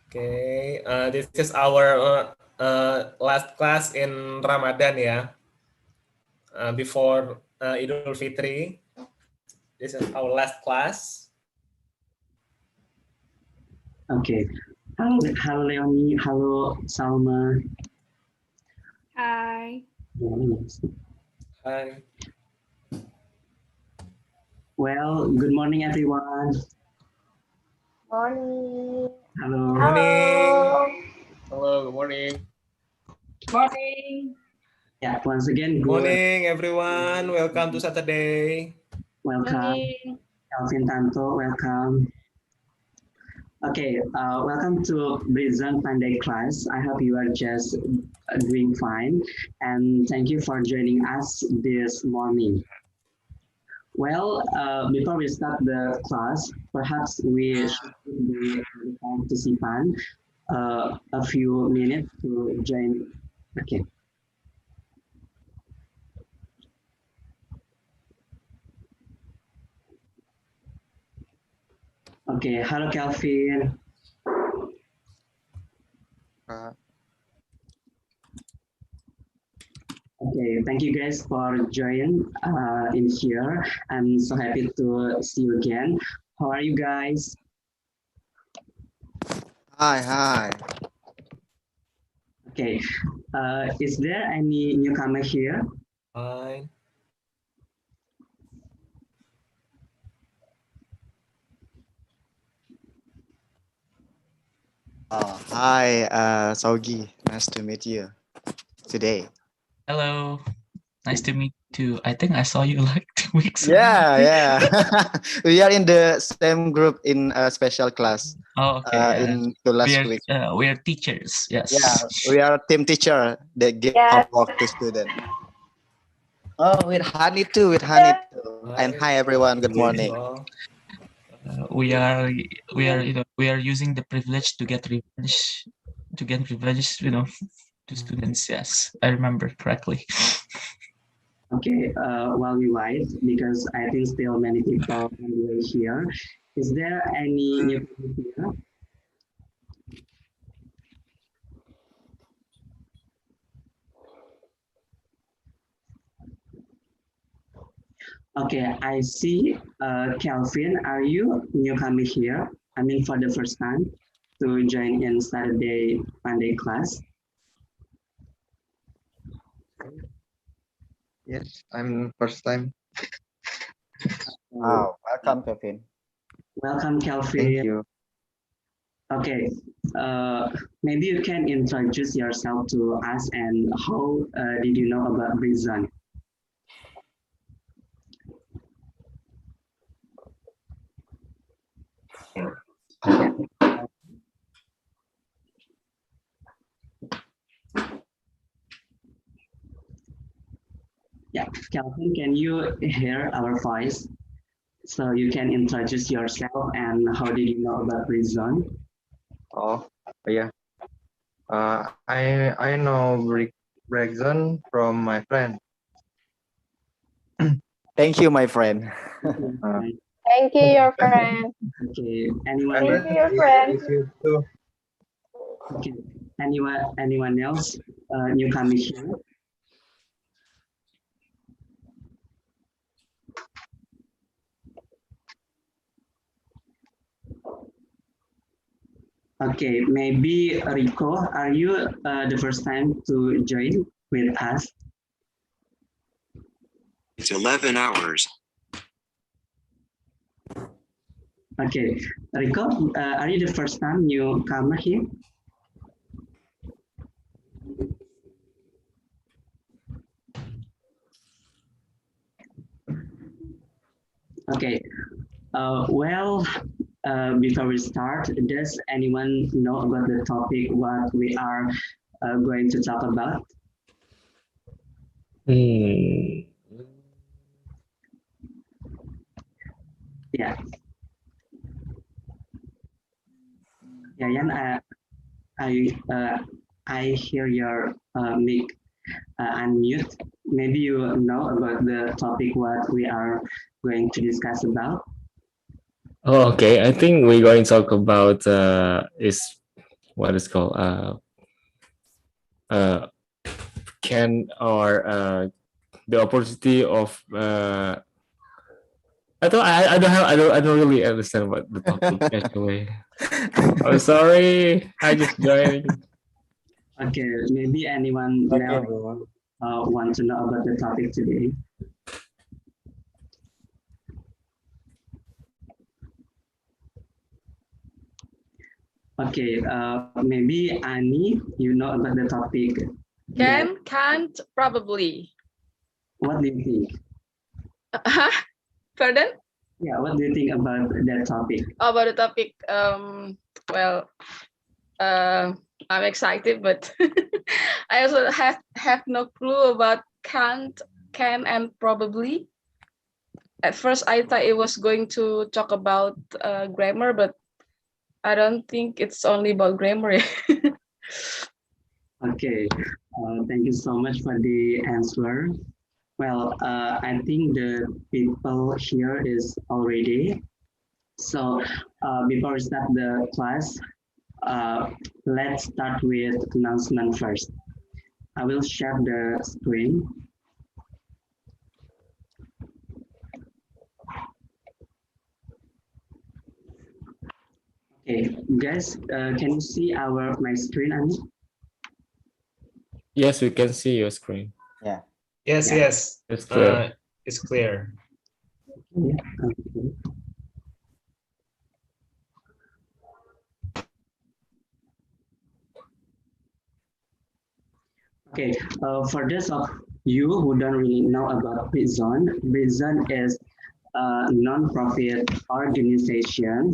Okay, this is our last class in Ramadan ya. Before Idul Fitri, this is our last class. Okay. Halo Leonie, halo Salma. Hi. Hi. Well, good morning everyone. Morning. Hello. Morning. Hello, good morning. Morning. Yeah, once again, good Morning everyone. Welcome to Saturday. welcome. Morning. Calvin Tanto, welcome. Okay, welcome to Britzone Pandai class. I hope you are just doing fine, and thank you for joining us this morning. Well, before we start the class, perhaps we should give the participant a few minutes to join. Okay. Okay, hello Calvin. Okay, thank you guys for joining in here. I'm so happy to see you again. How are you guys? Hi. Okay, is there any newcomer here? Fine. Hi, Syauqi. Nice to meet you today. Hello, nice to meet you. I think I saw you like 2 weeks ago. Yeah. We are in the same group in a special class. Oh, okay. In the last week. We are teachers. Yes. Yeah, we are team teacher that give homework to students. Oh, with Hani too. And hi everyone. Good morning. We are using the privilege to get revenge, to students. Yes, I remember correctly. Okay, while we wait, because I think still many people on the way here. Is there any newcomer here? Okay, I see. Calvin, are you newcomer here? I mean, for the first time to join in Saturday, Monday class? Yes, I'm first time. Wow, welcome, Kevin. Welcome, Calvin. Thank you. Okay, maybe you can introduce yourself to us and how did you know about Britzone? Yeah, Calvin, can you hear our voice? So you can introduce yourself and how did you know about Britzone? Oh, yeah. I know Britzone from my friend. Thank you, my friend. Thank you, your friend. Okay, anyone? Thank you, your friend. You too. Okay, anyone else newcomer here? Okay, maybe Rico, are you the first time to join with us? It's 11 hours. Okay, Rico, are you the first time you come here? Okay, well, before we start, does anyone know about the topic what we are going to talk about? Yeah. Yeah, Yan, I hear your mic unmute. Maybe you know about the topic what we are going to discuss about. Oh, okay. I think we're going to talk about is what is called can or the opportunity of I don't really understand what the topic actually. I'm sorry, I just joined. Okay, maybe anyone now want to know about the topic today? Okay, maybe Annie, you know about the topic. Can, can't, probably. What do you think? Pardon? Yeah, what do you think about that topic? About the topic, well, I'm excited, but I also have no clue about can't, can, and probably. At first, I thought it was going to talk about grammar, but I don't think it's only about grammar. Okay, thank you so much for the answer. Well, I think the people here is already. So before we start the class, let's start with announcement first. I will share the screen. Okay, guys, can you see my screen, Annie? Yes, we can see your screen. Yeah. Yes, Yeah. yes. It's clear. It's clear. Okay. Okay, for those of you who don't really know about Britzone, Britzone is a non-profit organization,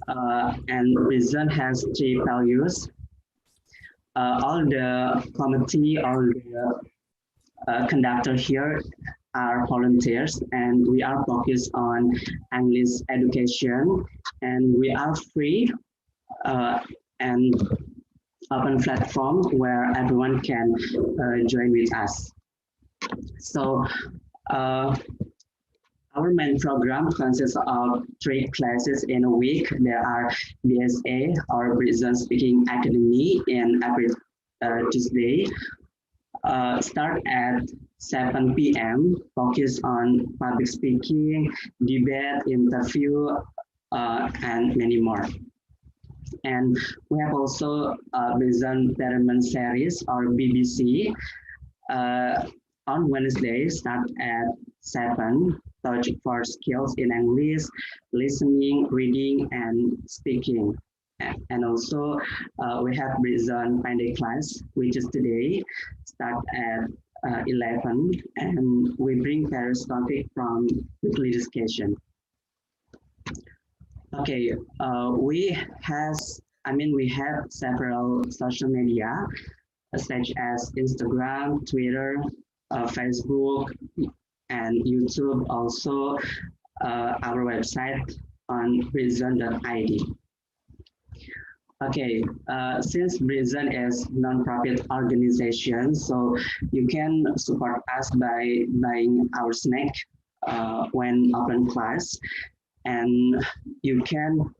and Britzone has 3 values. All the committee, all the conductor here are volunteers, and we are focused on English education, and we are free and open platform where everyone can join with us. So our main program consists of 3 classes in a week. There are BSA or Britzone Speaking Academy in every Tuesday. Start at 7 p.m. Focus on public speaking, debate, interview, and many more. And we have also Britzone Betterment Series or BBC on Wednesday, start at 7. Touch for skills in English, listening, reading, and speaking. And also we have Britzone Pandey class, which is today, start at 11, and we bring various topics from weekly discussion. Okay, we have several social media such as Instagram, Twitter, Facebook, and YouTube, also our website on britzone.id. Okay, since Britzone is non-profit organization, so you can support us by buying our snack when open class, and you can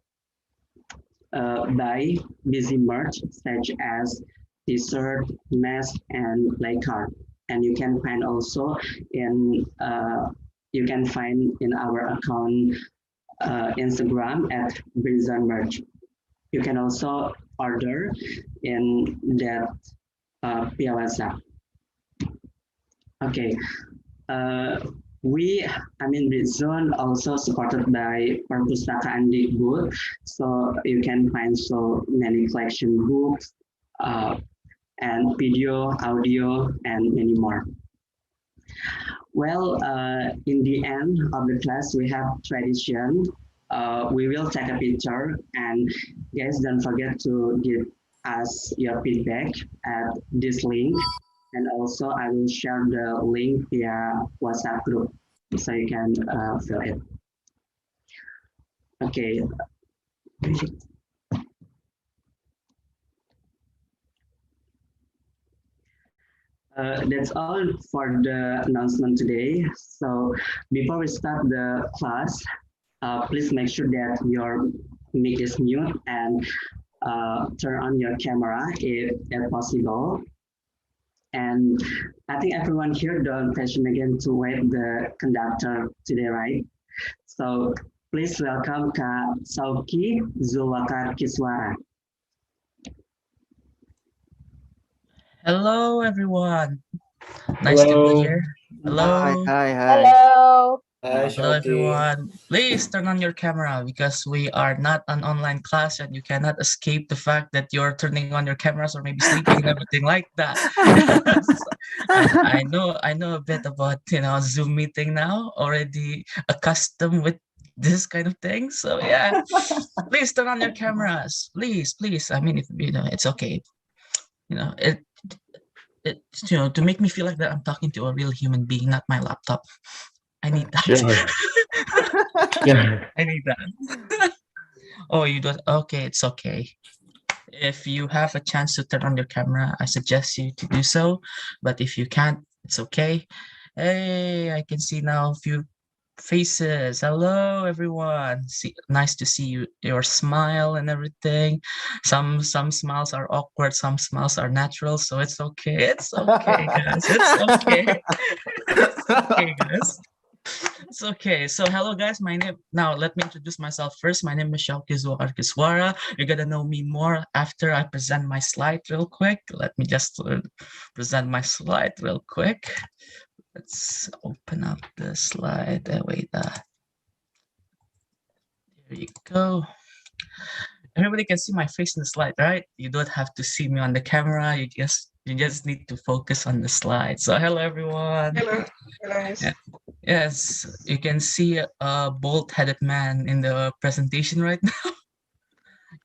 buy busy merch such as t-shirt, mask, and play card. And you can find also in our account Instagram at Britzone Merch. You can also order in that via WhatsApp. Okay. Britzone also supported by Perpustakaan Dikbud, so you can find so many collection books and video, audio, and many more. Well, in the end of the class, we have tradition. We will take a picture, and guys, don't forget to give us your feedback at this link. And also, I will share the link via WhatsApp group, so you can fill it. Okay. That's all for the announcement today. So before we start the class, please make sure that your mic is mute and turn on your camera if possible. And I think everyone here don't question again to wait the conductor today, right? So please welcome Kak Syauqi Zulwaqar Kiswara. Hello, everyone. Nice to be here. Hello. Hi. Hello. Hi, Hello, Syauqi. everyone. Please turn on your camera because we are not an online class and you cannot escape the fact that you're turning on your cameras or maybe sleeping and everything like that. I know a bit about Zoom meeting now, already accustomed with this kind of thing. So yeah, please turn on your cameras. Please. I mean, if it's okay. It to make me feel like that I'm talking to a real human being, not my laptop. I need that. Sure. Yeah. I need that. Oh, you don't? Okay, it's okay. If you have a chance to turn on your camera, I suggest you to do so. But if you can't, it's okay. Hey, I can see now a few faces. Hello, everyone. Nice to see your smile and everything. Some smiles are awkward, some smiles are natural, so it's okay. It's okay, guys. It's okay. It's okay, guys. It's okay. So hello guys, now let me introduce myself first. My name is Syauqi Kiswara. You're gonna know me more after I present my slide real quick. Let me just present my slide real quick. Let's open up the slide. Wait, there you go. Everybody can see my face in the slide, right? You don't have to see me on the camera. You just need to focus on the slide. So hello everyone. Hello. Hello. Yes, you can see a bald-headed man in the presentation right now.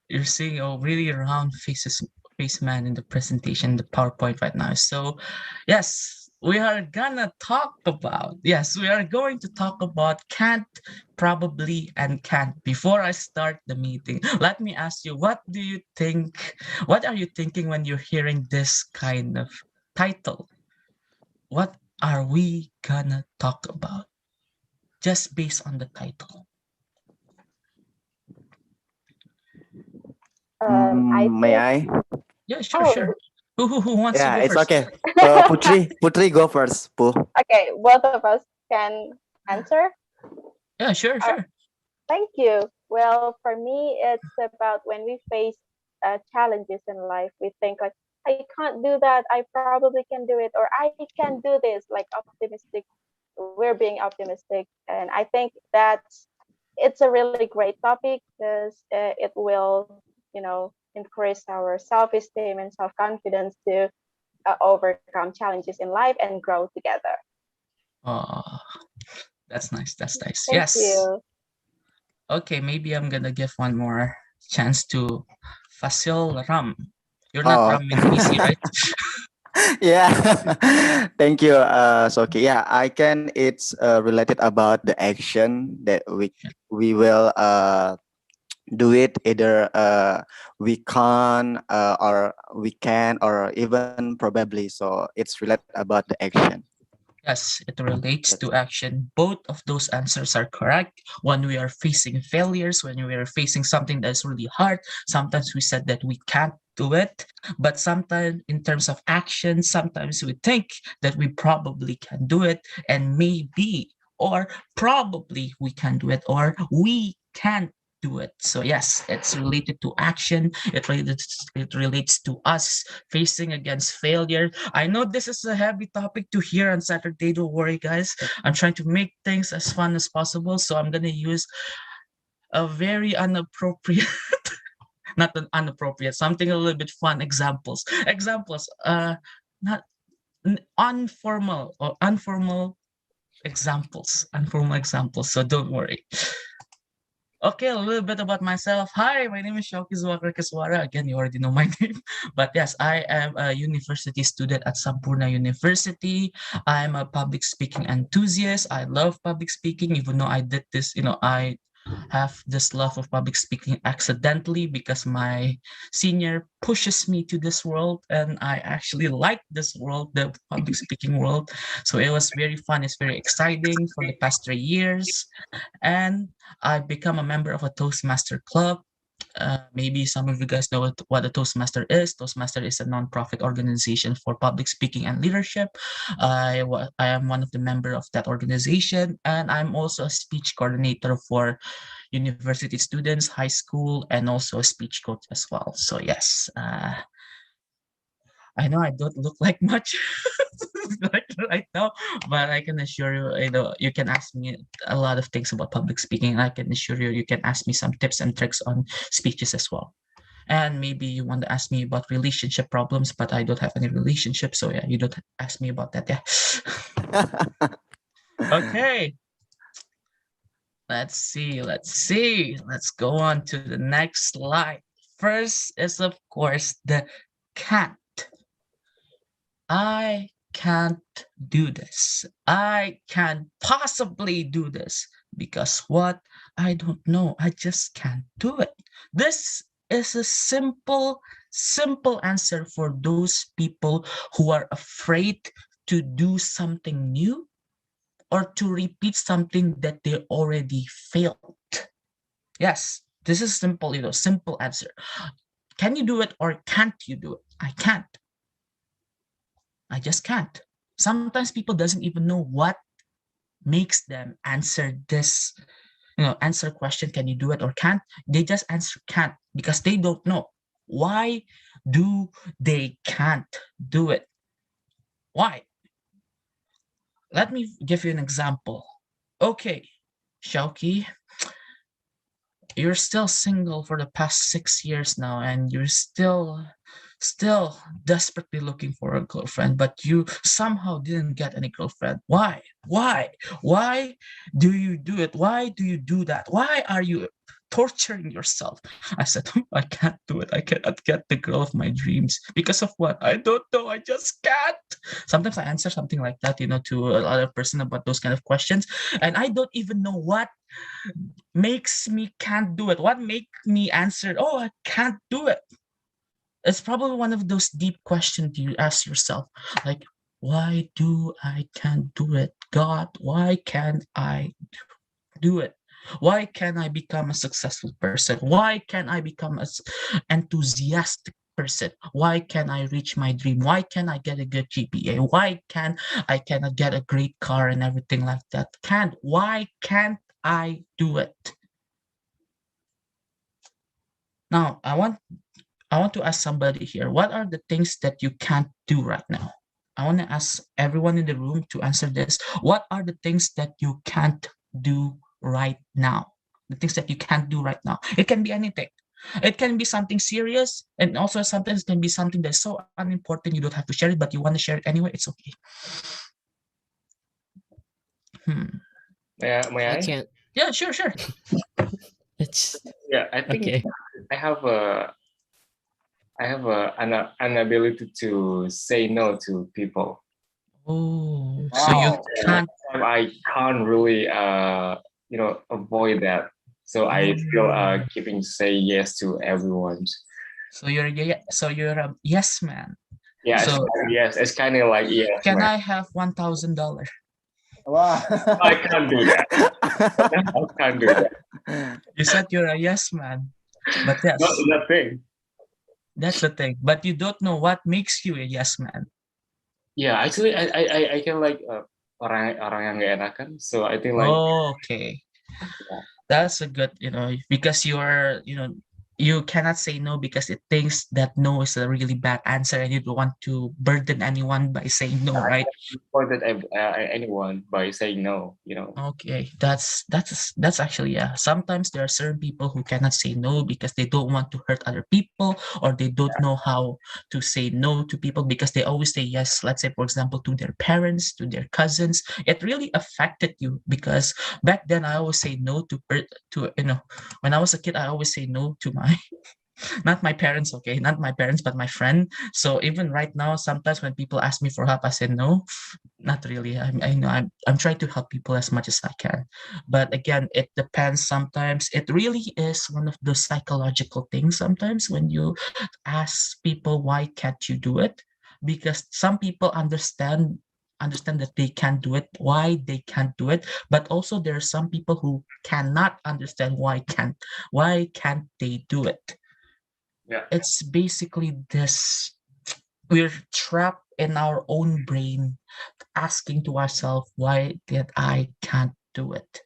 You're seeing a really round face man in the presentation, the PowerPoint right now. So yes, we are going to talk about can't, probably, and can't. Before I start the meeting, let me ask you, what are you thinking when you're hearing this kind of title? What are we gonna talk about? Just based on the title. May I? Yeah, sure. Who wants to go It's first? okay. Putri go first, Pu. Okay, both of us can answer. Yeah, sure. Thank you. Well, for me, it's about when we face challenges in life, we think like, I can't do that. I probably can do it, or I can do this. Like optimistic, we're being optimistic, and I think it's a really great topic because it will, increase our self-esteem and self-confidence to overcome challenges in life and grow together. Oh, that's nice. Thank Yes. you. Okay, maybe I'm gonna give one more chance to Fasil Ram. You're not Ram in PC, right? Yeah. Thank you, Soki. Yeah, I can. It's related about the action that we will do it. Either we can or we can or even probably. So it's related about the action. Yes, it relates to action. Both of those answers are correct. When we are facing failures, when we are facing something that's really hard, sometimes we said that we can't do it. But sometimes in terms of action, sometimes we think that we probably can do it, and maybe or probably we can do it, or we can't do it. So yes, it's related to action. It relates to us facing against failure. I know this is a heavy topic to hear on Saturday. Don't worry, guys. I'm trying to make things as fun as possible. So I'm gonna use a very unappropriate, not an unappropriate, something a little bit fun examples. Not informal or informal examples. So don't worry. Okay, a little bit about myself. Hi, my name is Zulwaqar Kiswara. Again, you already know my name. But yes, I am a university student at Sampurna University. I'm a public speaking enthusiast. I love public speaking, even though I did this, I have this love of public speaking accidentally because my senior pushes me to this world, and I actually like this world, the public speaking world. So it was very fun. It's very exciting for the past 3 years. And I've become a member of a Toastmaster club. Maybe some of you guys know what a Toastmaster is. Toastmaster is a non-profit organization for public speaking and leadership. I am one of the member of that organization, and I'm also a speech coordinator for university students, high school, and also a speech coach as well. So yes, I know I don't look like much like right now, but I can assure you, you can ask me a lot of things about public speaking. And I can assure you, you can ask me some tips and tricks on speeches as well. And maybe you want to ask me about relationship problems, but I don't have any relationship, so yeah, you don't ask me about that. Yeah. Okay. Let's see. Let's go on to the next slide. First is, of course, the can't. I can't do this. I can't possibly do this because what? I don't know. I just can't do it. This is a simple answer for those people who are afraid to do something new or to repeat something that they already failed. Yes, this is simple, simple answer. Can you do it or can't you do it? I can't. I just can't. Sometimes people doesn't even know what makes them answer this, answer question, can you do it or can't? They just answer can't because they don't know. Why do they can't do it? Why? Let me give you an example. Okay, Syauqi, you're still single for the past 6 years now, and you're still desperately looking for a girlfriend, but you somehow didn't get any girlfriend. Why do you do it? Why do you do that? Why are you torturing yourself? I said, I can't do it. I cannot get the girl of my dreams because of what? I don't know. I just can't. Sometimes I answer something like that, to another person about those kind of questions, and I don't even know what makes me can't do it. What make me answer, oh, I can't do it? It's probably one of those deep questions you ask yourself, like, why do I can't do it? God, why can't I do it? Why can't I become a successful person? Why can't I become an enthusiastic person? Why can't I reach my dream? Why can't I get a good GPA? Why can't I cannot get a great car and everything like that? Why can't I do it? Now, I want to ask somebody here, what are the things that you can't do right now? I want to ask everyone in the room to answer this. What are the things that you can't do right now? The things that you can't do right now. It can be anything. It can be something serious, and also sometimes it can be something that's so unimportant you don't have to share it, but you want to share it anyway. It's okay. May I? I can't. Yeah, sure. It's Yeah, I think okay. I have an ability to say no to people. Oh, so you can't. I can't really avoid that. So I feel keeping say yes to everyone. So you're a yes man. Yeah, So yes, it's kind of like yes. can man. I have $1,000? Wow. I can't do that. I can't do that. You said you're a yes man, but yes, That's the thing. that's the thing. But you don't know what makes you a yes man. Yeah, actually, I can like orang yang nggak enakan. So I think like Oh, okay. That's a good, because you're, you cannot say no because it thinks that no is a really bad answer and you don't want to burden anyone by saying no, right? supported anyone by saying no. Okay, that's actually, yeah. Sometimes there are certain people who cannot say no because they don't want to hurt other people, or they don't know how to say no to people because they always say yes. Let's say, for example, to their parents, to their cousins. It really affected you because back then I always say no to when I was a kid I always say no to my not my parents, okay, not my parents, but my friend. So even right now, sometimes when people ask me for help, I say no, not really. I know I'm trying to help people as much as I can, but again, it depends. Sometimes it really is one of those psychological things. Sometimes when you ask people why can't you do it, because some people understand understand that they can't do it, why they can't do it. But also there are some people who cannot understand why can't they do it. Yeah. It's basically this: we're trapped in our own brain, asking to ourselves, why did I can't do it?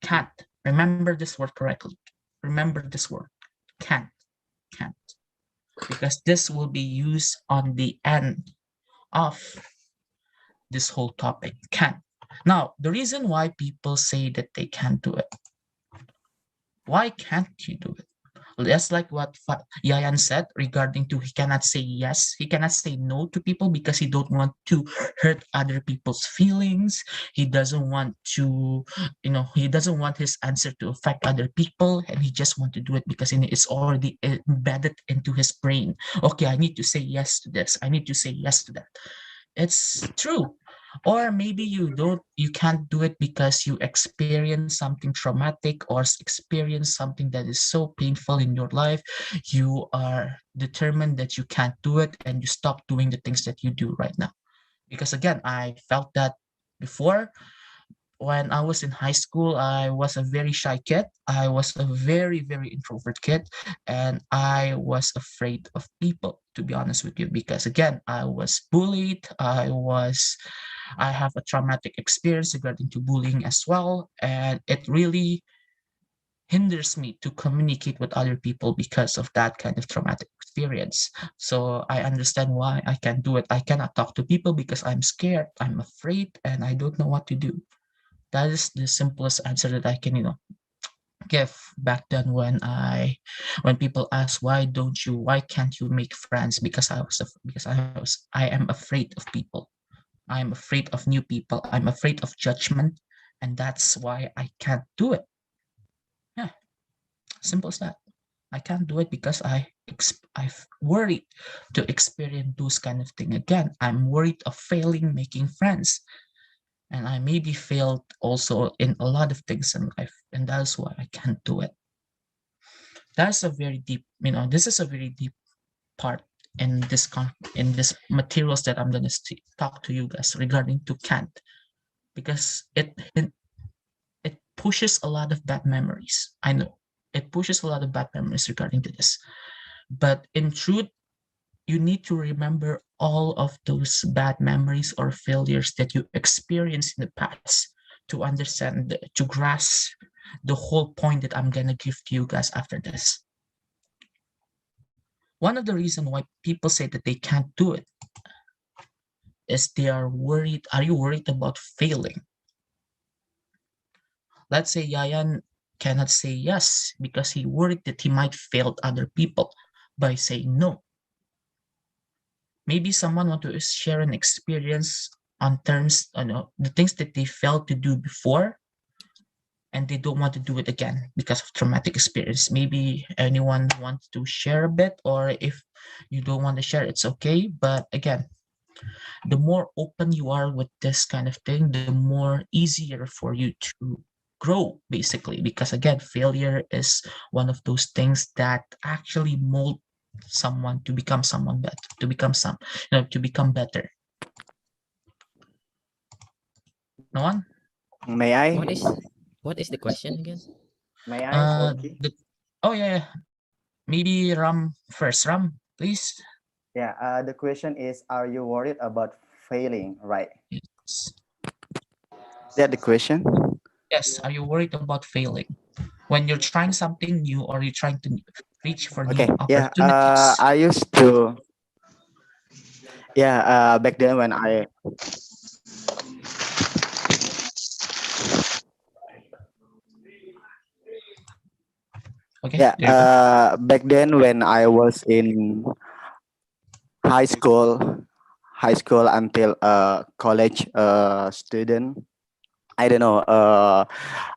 Can't. Remember this word correctly. Remember this word. Can't. Can't. Because this will be used on the end of this whole topic. Can't. Now, the reason why people say that they can't do it, why can't you do it? Just like what Yayan said regarding to he cannot say yes, he cannot say no to people because he don't want to hurt other people's feelings. He doesn't want to, he doesn't want his answer to affect other people, and he just want to do it because it's already embedded into his brain. Okay, I need to say yes to this. I need to say yes to that. It's true. Or maybe you can't do it because you experience something traumatic or experience something that is so painful in your life. You are determined that you can't do it and you stop doing the things that you do right now. Because again, I felt that before. When I was in high school, I was a very shy kid. I was a very, very introvert kid, and I was afraid of people, to be honest with you, because again, I was bullied. I have a traumatic experience regarding to bullying as well, and it really hinders me to communicate with other people because of that kind of traumatic experience. So I understand why I can't do it. I cannot talk to people because I'm scared, I'm afraid, and I don't know what to do. That is the simplest answer that I can, give back then when people ask why can't you make friends, because I am afraid of people. I am afraid of new people. I'm afraid of judgment, and that's why I can't do it. Yeah, simple as that. I can't do it because I've worried to experience those kind of thing again. I'm worried of failing making friends. And I maybe failed also in a lot of things in life, and that's why I can't do it. That's a very deep, this is a very deep part in this materials that I'm gonna talk to you guys regarding to can't, because it pushes a lot of bad memories. I know it pushes a lot of bad memories regarding to this, but in truth, you need to remember all of those bad memories or failures that you experienced in the past to understand, to grasp the whole point that I'm gonna give to you guys after this. One of the reasons why people say that they can't do it is they are worried. Are you worried about failing? Let's say Yayan cannot say yes because he worried that he might fail other people by saying no. Maybe someone want to share an experience on terms, the things that they failed to do before, and they don't want to do it again because of traumatic experience. Maybe anyone wants to share a bit, or if you don't want to share, it's okay. But again, the more open you are with this kind of thing, the more easier for you to grow, basically, because again, failure is one of those things that actually mold someone to become someone better, to become better. No one? May I? What is the question again? May I? Okay. Oh yeah, maybe Ram first. Ram, please. Yeah. The question is, are you worried about failing? Right. Yes. Is that the question? Yes. Are you worried about failing when you're trying something new or you're trying to reach for new Okay. Yeah. opportunities? I used to. Yeah. Back then when I. Okay. Yeah. There you go. Back then when I was in high school, until college student. I don't know.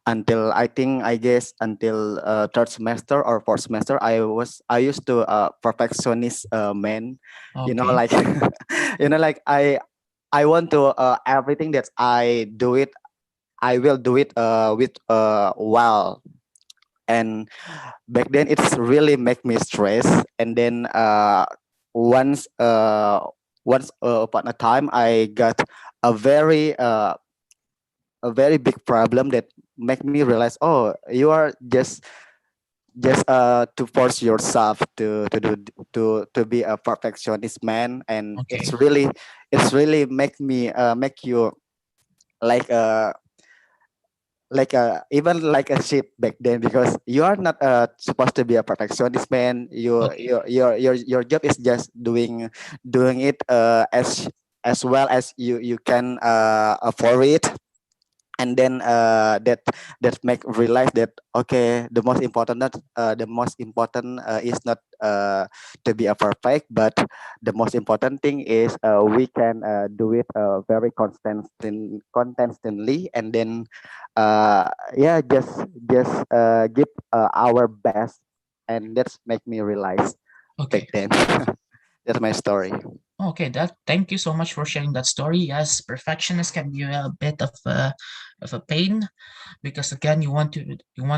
Until I guess until third semester or fourth semester, I used to perfectionist man. Okay. Like like I want to everything that I do it, I will do it with well. And back then it's really make me stress. And then once upon a time I got a very big problem that make me realize, oh, you are just to force yourself to do to be a perfectionist man, and Okay. it's really make me make you like even like a shit back then, because you are not supposed to be a perfectionist man. Okay. Your job is just doing it as well as you can afford it. And then that make realize that, okay, the most important is not to be a perfect, but the most important thing is we can do it very constantly, and then yeah, just give our best. And that's make me realize back Okay. then. That's my story. Okay, that thank you so much for sharing that story. Yes, perfectionist can be a bit of a pain, because again you want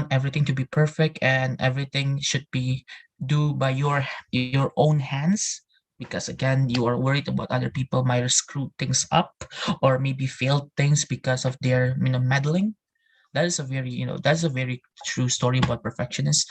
everything to be perfect, and everything should be do by your own hands, because again you are worried about other people might screw things up, or maybe fail things because of their meddling. That is a very that's a very true story about perfectionists.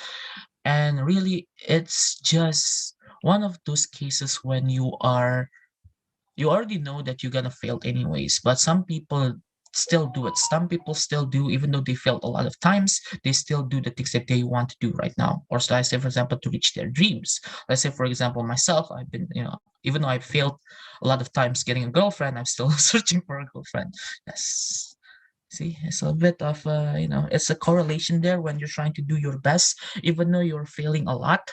And really it's just one of those cases when you already know that you're gonna fail anyways, but some people still do it. Some people still do, even though they failed a lot of times, they still do the things that they want to do right now. Or so let's say, for example, to reach their dreams. Let's say, for example, myself, I've been, even though I failed a lot of times getting a girlfriend, I'm still searching for a girlfriend. Yes. See, it's a bit of it's a correlation there. When you're trying to do your best, even though you're failing a lot,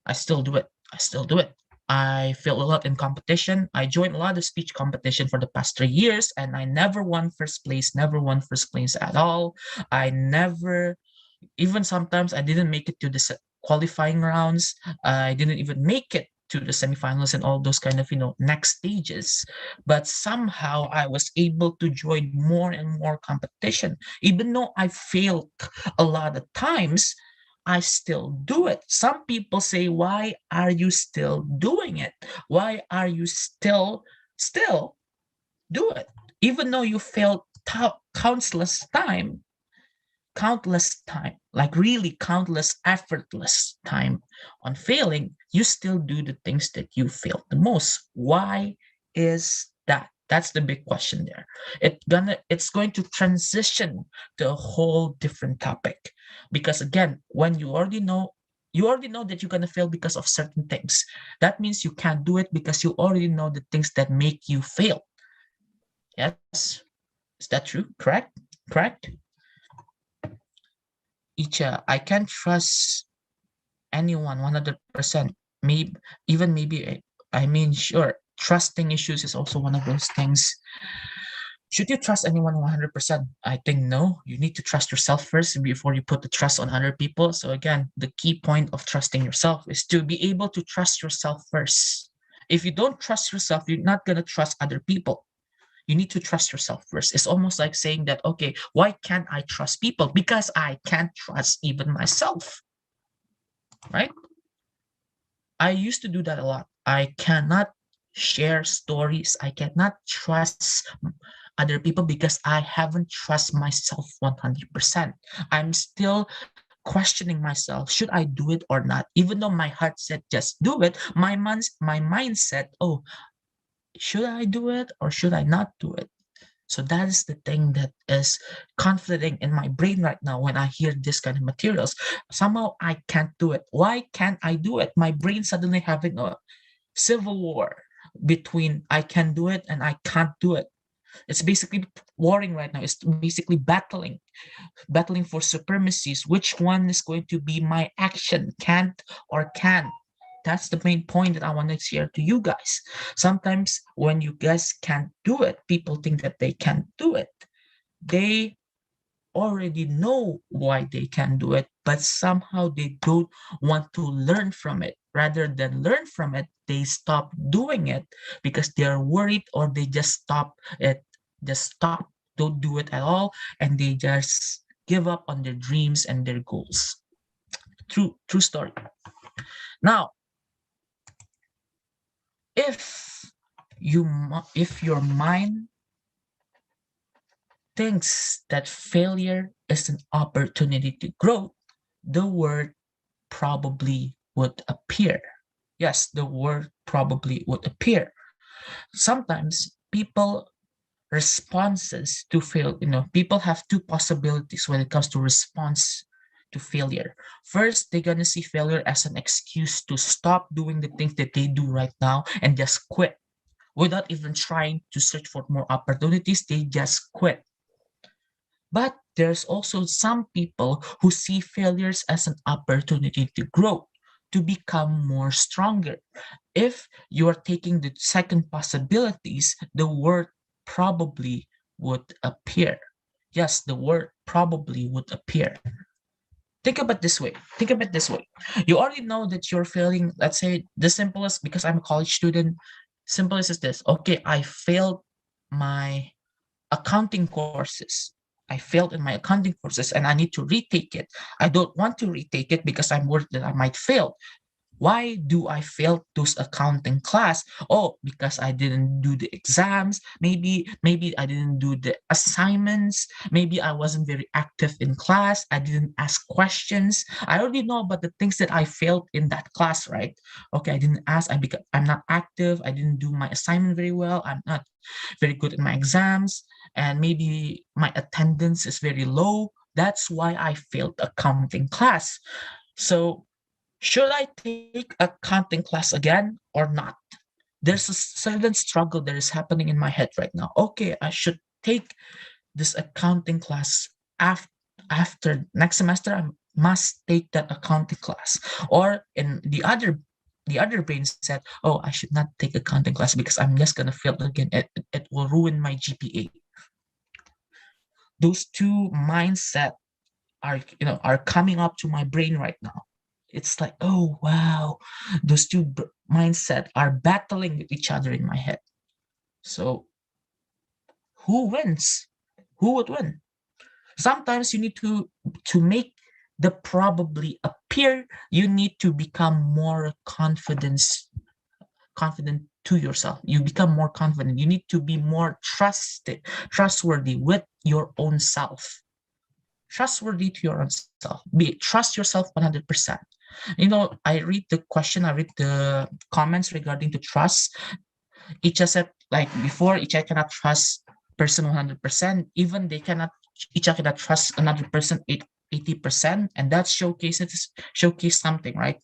I still do it. I still do it. I failed a lot in competition. I joined a lot of speech competition for the past 3 years, and I never won first place, never won first place at all. I never, even sometimes I didn't make it to the qualifying rounds. I didn't even make it to the semifinals and all those kind of next stages. But somehow I was able to join more and more competition. Even though I failed a lot of times, I still do it. Some people say, why are you still doing it? Why are you still do it? Even though you failed countless time, like really countless effortless time on failing, you still do the things that you failed the most. Why is that? That's the big question there. It's going to transition to a whole different topic, because again, when you already know that you're going to fail because of certain things. That means you can't do it because you already know the things that make you fail. Yes, is that true? Correct. Icha, I can't trust anyone 100%. Maybe even maybe I mean, sure, trusting issues is also one of those things. Should you trust anyone 100%? I think no. You need to trust yourself first before you put the trust on other people. So again, the key point of trusting yourself is to be able to trust yourself first. If you don't trust yourself, you're not going to trust other people. You need to trust yourself first. It's almost like saying that, okay, why can't I trust people? Because I can't trust even myself, right? I used to do that a lot. I cannot share stories. I cannot trust other people because I haven't trust myself 100%. I'm still questioning myself. Should I do it or not? Even though my heart said just do it, my mind said, oh, should I do it or should I not do it? So that is the thing that is conflicting in my brain right now when I hear this kind of materials. Somehow I can't do it. Why can't I do it? My brain suddenly having a civil war between I can do it and I can't do it. It's basically warring right now. It's basically battling for supremacies. Which one is going to be my action? Can't or can? That's the main point that I want to share to you guys. Sometimes when you guys can't do it, people think that they can't do it. They already know why they can do it, but somehow they don't want to learn from it. Rather than learn from it, they stop doing it because they're worried, or they just stop, don't do it at all, and they just give up on their dreams and their goals. True story. Now, if your mind thinks that failure is an opportunity to grow, the word probably would appear. Yes, the word probably would appear. Sometimes people responses to fail, people have two possibilities when it comes to response to failure. First, they're gonna see failure as an excuse to stop doing the things that they do right now and just quit without even trying to search for more opportunities. They just quit. But there's also some people who see failures as an opportunity to grow, to become more stronger. If you are taking the second possibilities, the word probably would appear. Yes, the word probably would appear. Think about this way. Think about this way. You already know that you're failing. Let's say the simplest, because I'm a college student, simplest is this. Okay, I failed my accounting courses. I failed in my accounting courses and I need to retake it. I don't want to retake it because I'm worried that I might fail. Why do I fail those accounting class? Oh, because I didn't do the exams. Maybe I didn't do the assignments. Maybe I wasn't very active in class. I didn't ask questions. I already know about the things that I failed in that class, right? Okay, I didn't ask. I'm not active. I didn't do my assignment very well. I'm not very good in my exams, and maybe my attendance is very low. That's why I failed accounting class. So should I take accounting class again or not? There's a certain struggle that is happening in my head right now. Okay, I should take this accounting class after next semester. I must take that accounting class. Or in the other brain said, oh, I should not take accounting class because I'm just gonna fail again. It will ruin my GPA. Those two mindset are coming up to my brain right now. It's like, oh wow, those two mindset are battling with each other in my head. So who wins? Who would win? Sometimes you need to make the probably appear. You need to become more confident to yourself. You become more confident. You need to be more trustworthy with your own self. Trustworthy to your own self. Trust yourself 100%. I read the question, I read the comments regarding to trust. Icha said, like before, Icha cannot trust person 100%. Even Icha cannot trust another person 80%, and that showcase something, right?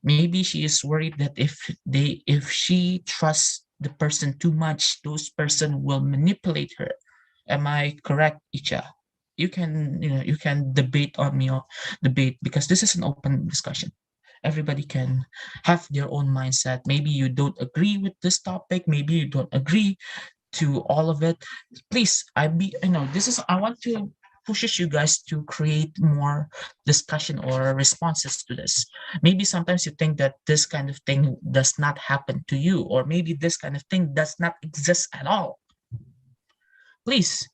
Maybe she is worried that if she trusts the person too much, those person will manipulate her. Am I correct, Icha? You can debate on me, or debate, because this is an open discussion. Everybody can have their own mindset. Maybe you don't agree with this topic, maybe you don't agree to all of it. Please, I want to pushes you guys to create more discussion or responses to this. Maybe sometimes you think that this kind of thing does not happen to you, or maybe this kind of thing does not exist at all. Please,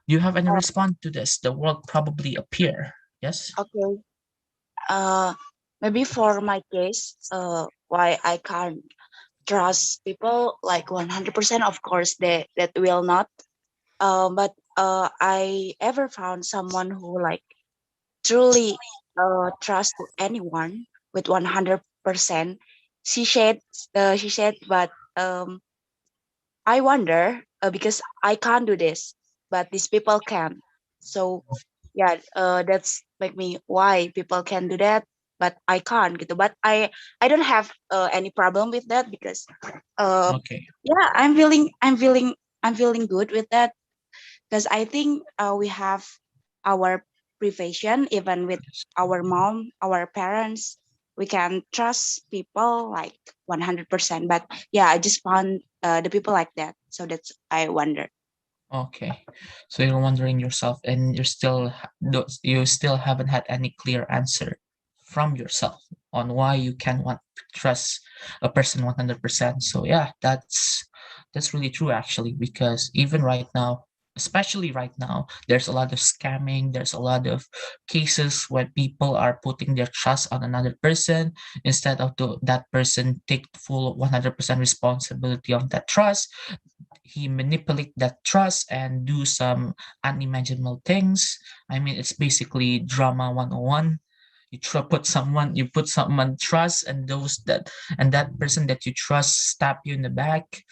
do you have any response to this? The world probably appear. Yes? Okay. Maybe for my case, why I can't trust people like 100%, of course, that will not. But I ever found someone who like truly trust anyone with 100%. She said, but I wonder because I can't do this, but these people can. So yeah, that's make me why people can do that, but I can't gitu. But I don't have any problem with that because Okay. yeah, I'm feeling good with that because I think we have our profession even with our mom, our parents. We can trust people like 100%. But yeah, I just found the people like that. So that's I wonder. Okay. So you're wondering yourself, and you still haven't had any clear answer from yourself on why you can want to trust a person 100%. So yeah, that's really true actually, because even right now, especially right now, there's a lot of scamming, there's a lot of cases where people are putting their trust on another person instead of that person take full 100% responsibility of that trust. he manipulate that trust and do some unimaginable things. I mean, it's basically drama 101. You put someone trust, and that person that you trust stab you in the back.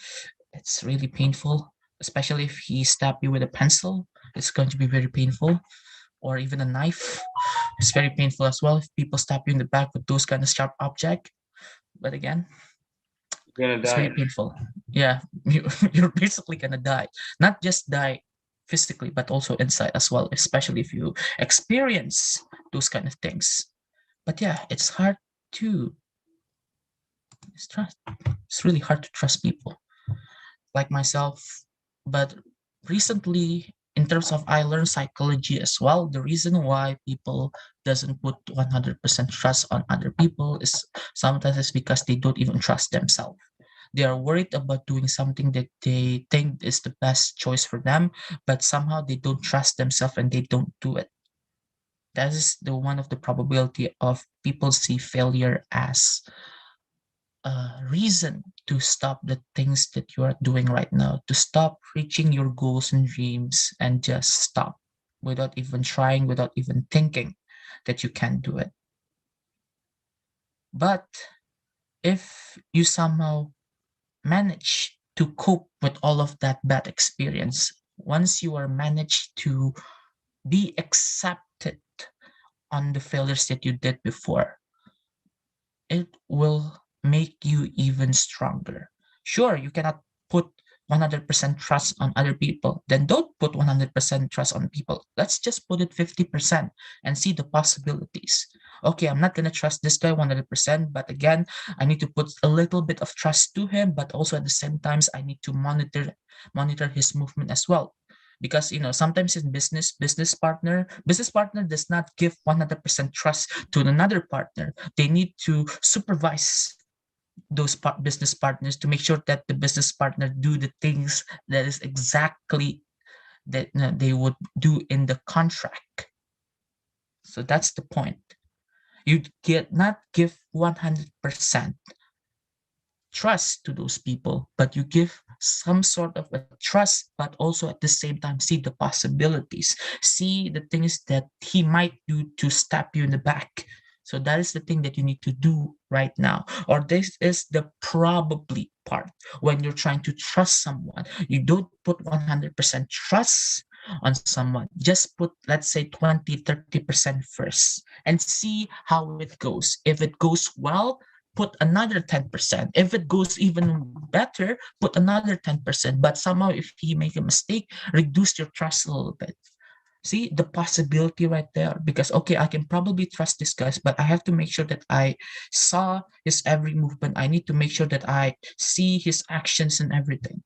It's really painful, especially if he stab you with a pencil. It's going to be very painful, or even a knife. It's very painful as well if people stab you in the back with those kind of sharp object. But again, You're gonna it's very die. painful. Yeah, you're basically gonna die. Not just die physically, but also inside as well, especially if you experience those kind of things. But yeah, it's hard to trust. It's really hard to trust people like myself. But recently, in terms of I learned psychology as well, the reason why people doesn't put 100% trust on other people is sometimes it's because they don't even trust themselves. They are worried about doing something that they think is the best choice for them, but somehow they don't trust themselves and they don't do it. That is the one of the probability of people see failure as a reason to stop the things that you are doing right now, to stop reaching your goals and dreams and just stop without even trying, without even thinking that you can do it. But if you somehow manage to cope with all of that bad experience, once you are managed to be accepted on the failures that you did before, it will make you even stronger. Sure, you cannot put 100% trust on other people. Then don't put 100% trust on people. Let's just put it 50% and see the possibilities. Okay, I'm not going to trust this guy 100%, but again, I need to put a little bit of trust to him, but also at the same times, I need to monitor his movement as well. Because sometimes in business partner does not give 100% trust to another partner. They need to supervise those business partners to make sure that the business partner do the things that is exactly that they would do in the contract. So that's the point. You not give 100% trust to those people, but you give some sort of a trust, but also at the same time see the possibilities, see the things that he might do to stab you in the back. So that is the thing that you need to do right now. Or this is the probably part. When you're trying to trust someone, you don't put 100% trust on someone. Just put, let's say, 20-30% first and see how it goes. If it goes well, put another 10%. If it goes even better, put another 10%. But somehow if he make a mistake, reduce your trust a little bit. See the possibility right there, because okay, I can probably trust this guy, but I have to make sure that I saw his every movement. I need to make sure that I see his actions and everything.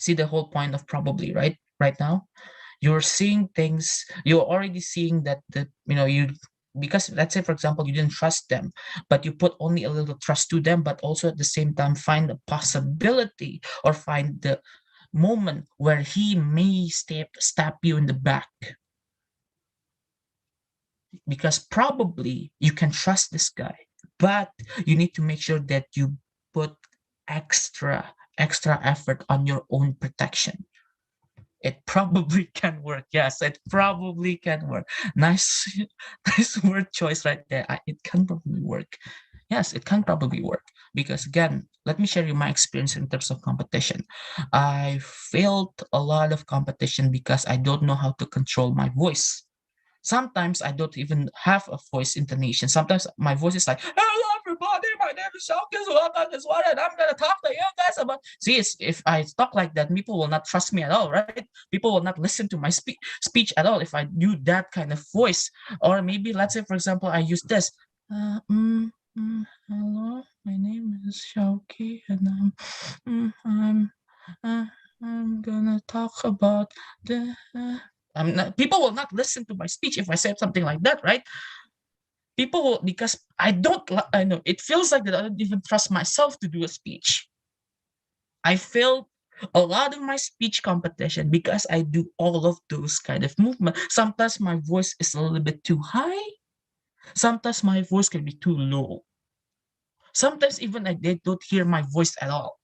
See the whole point of probably, right now you're seeing things, you're already seeing that because let's say for example you didn't trust them, but you put only a little trust to them, but also at the same time find the possibility or find the moment where he may stab you in the back, because probably you can trust this guy, but you need to make sure that you put extra effort on your own protection. It probably can work. Yes, it probably can work. Nice nice word choice right there. It can probably work. Yes, it can probably work, because again, let me share you my experience in terms of competition. I failed a lot of competition because I don't know how to control my voice. Sometimes I don't even have a voice intonation. Sometimes my voice is like, "Hello everybody, my name is Syauqi, Zulwaqar, Kiswara, and I'm gonna talk to you guys about." See, if I talk like that, people will not trust me at all, right? People will not listen to my speech at all if I do that kind of voice. Or maybe let's say, for example, I use this. Hello, my name is Syauqi, and I'm gonna talk about the. People will not listen to my speech if I say something like that, right? People will, because I know it feels like that I don't even trust myself to do a speech. I failed a lot of my speech competition because I do all of those kind of movement. Sometimes my voice is a little bit too high. Sometimes my voice can be too low. Sometimes even they don't hear my voice at all.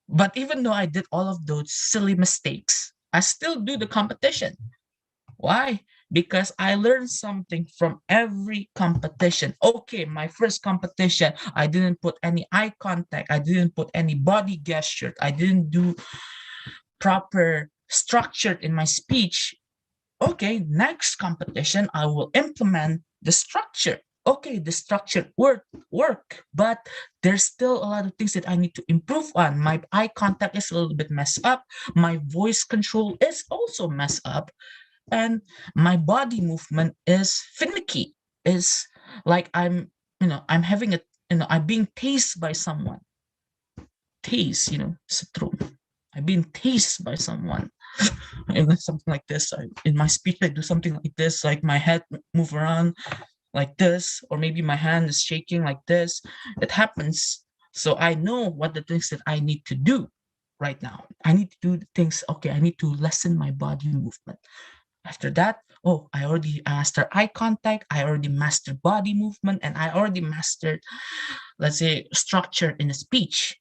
But even though I did all of those silly mistakes, I still do the competition. Why? Because I learned something from every competition. Okay, my first competition, I didn't put any eye contact. I didn't put any body gesture. I didn't do proper structure in my speech. Okay, next competition, I will implement the structure. Okay, the structure work, but there's still a lot of things that I need to improve on. My eye contact is a little bit messed up. My voice control is also messed up. And my body movement is finicky. Is like I'm having a, I'm being tased by someone. Tased, setrum. I'm being tased by someone. And something like this. In my speech, I do something like this, like my head move around like this, or maybe my hand is shaking like this. It happens. So I know what the things that I need to do right now. I need to do the things, okay, I need to lessen my body movement. After that, oh, I already mastered eye contact, I already mastered body movement, and I already mastered, let's say, structure in a speech.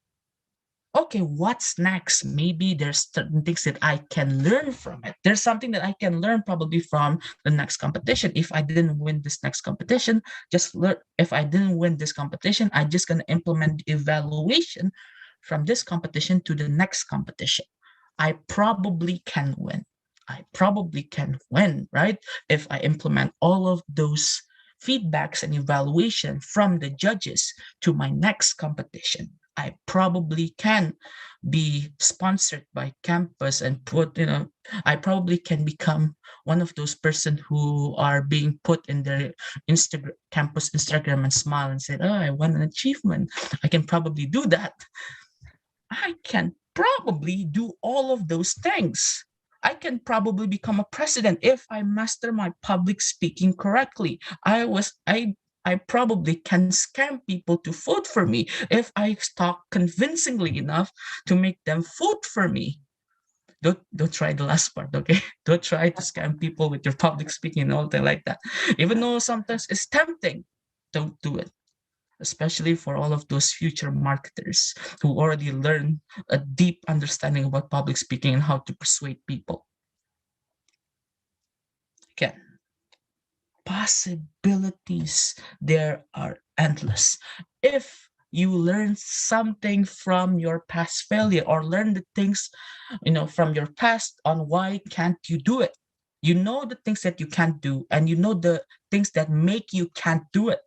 Okay, what's next? Maybe there's certain things that I can learn from it. There's something that I can learn probably from the next competition. If I didn't win this next competition, just learn. If I didn't win this competition, I'm just gonna implement the evaluation from this competition to the next competition. I probably can win. I probably can win, right? If I implement all of those feedbacks and evaluation from the judges to my next competition. I probably can be sponsored by campus and I probably can become one of those person who are being put in their campus Instagram and smile and say, oh, I won an achievement. I can probably do that. I can probably do all of those things. I can probably become a president if I master my public speaking correctly. I probably can scam people to vote for me if I talk convincingly enough to make them vote for me. Don't try the last part, okay? Don't try to scam people with your public speaking and all that like that. Even though sometimes it's tempting, don't do it. Especially for all of those future marketers who already learn a deep understanding about public speaking and how to persuade people. Again, possibilities there are endless. If you learn something from your past failure or learn the things from your past on why can't you do it, you know the things that you can't do and you know the things that make you can't do it.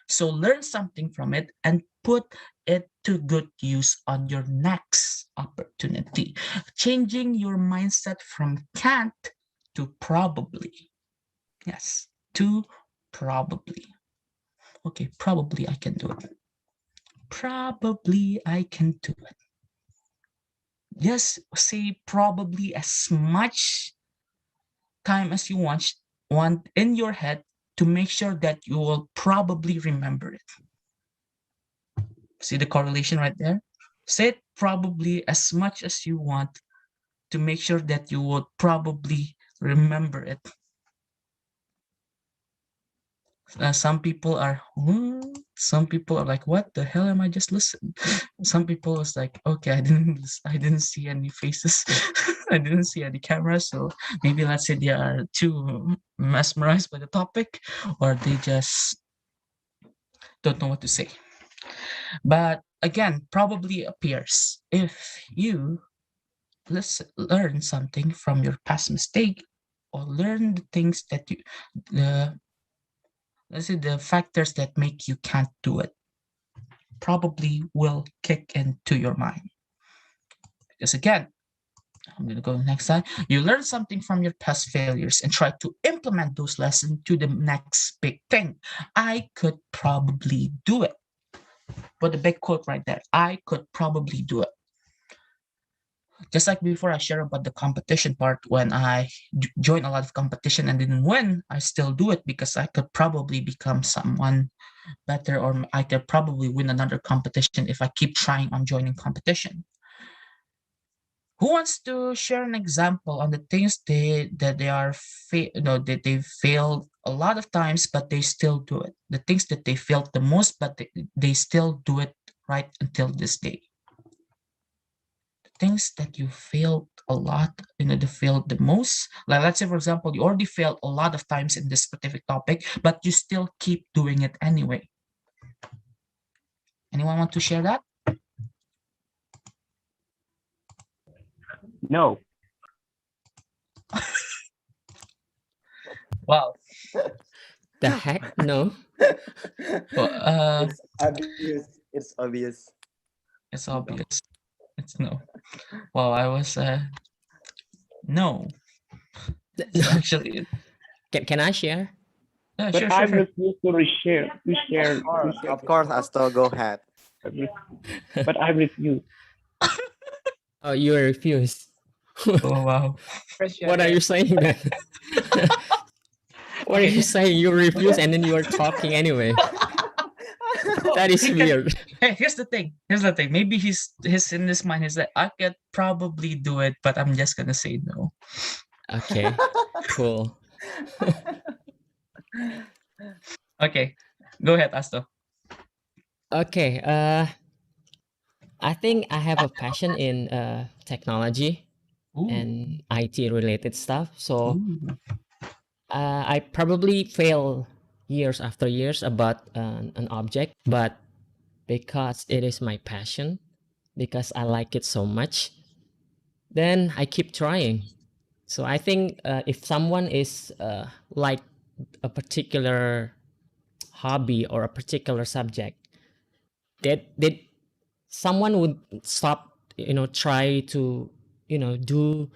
So learn something from it and put it to good use on your next opportunity, changing your mindset from can't to probably. Yes, to probably. Okay, probably I can do it. Probably I can do it. Just say probably as much time as you want in your head to make sure that you will probably remember it. See the correlation right there? Say it probably as much as you want to make sure that you will probably remember it. Some people are like, what the hell am I just listening? Some people is like, okay, I didn't see any faces. I didn't see any cameras. So maybe let's say they are too mesmerized by the topic or they just don't know what to say. But again, probably appears if you learn something from your past mistake or learn the things that let's say the factors that make you can't do it probably will kick into your mind. Because again, I'm going to go next slide. You learn something from your past failures and try to implement those lessons to the next big thing. I could probably do it. Put a big quote right there. I could probably do it. Just like before I shared about the competition part, when I joined a lot of competition and didn't win, I still do it because I could probably become someone better, or I could probably win another competition if I keep trying on joining competition. Who wants to share an example on the things that they failed a lot of times, but they still do it? The things that they failed the most, but they still do it right until this day. things that you failed a lot, they failed the most. Like, let's say, for example, you already failed a lot of times in this specific topic, but you still keep doing it anyway. Anyone want to share that? No. Wow. The heck? No. Well, It's obvious. It's obvious. it's obvious. It's no. Wow, I was no. So actually, Can I share? yeah, But sure, I sure, sure. refuse to reshare. Of course, Asto, go ahead. But I refuse. Oh, you refuse. Oh wow. What are you saying then? What are Okay. you saying? You refuse and then you are talking anyway. That is weird. Hey, here's the thing. Maybe he's in his mind. He's like, I could probably do it, but I'm just gonna say no. Okay, cool. Okay, go ahead, Asto. Okay, I think I have a passion in technology and IT related stuff. So I probably fail years after years about an object, but because it is my passion, because I like it so much, then I keep trying. So I think if someone is like a particular hobby or a particular subject, that someone would stop, try to, do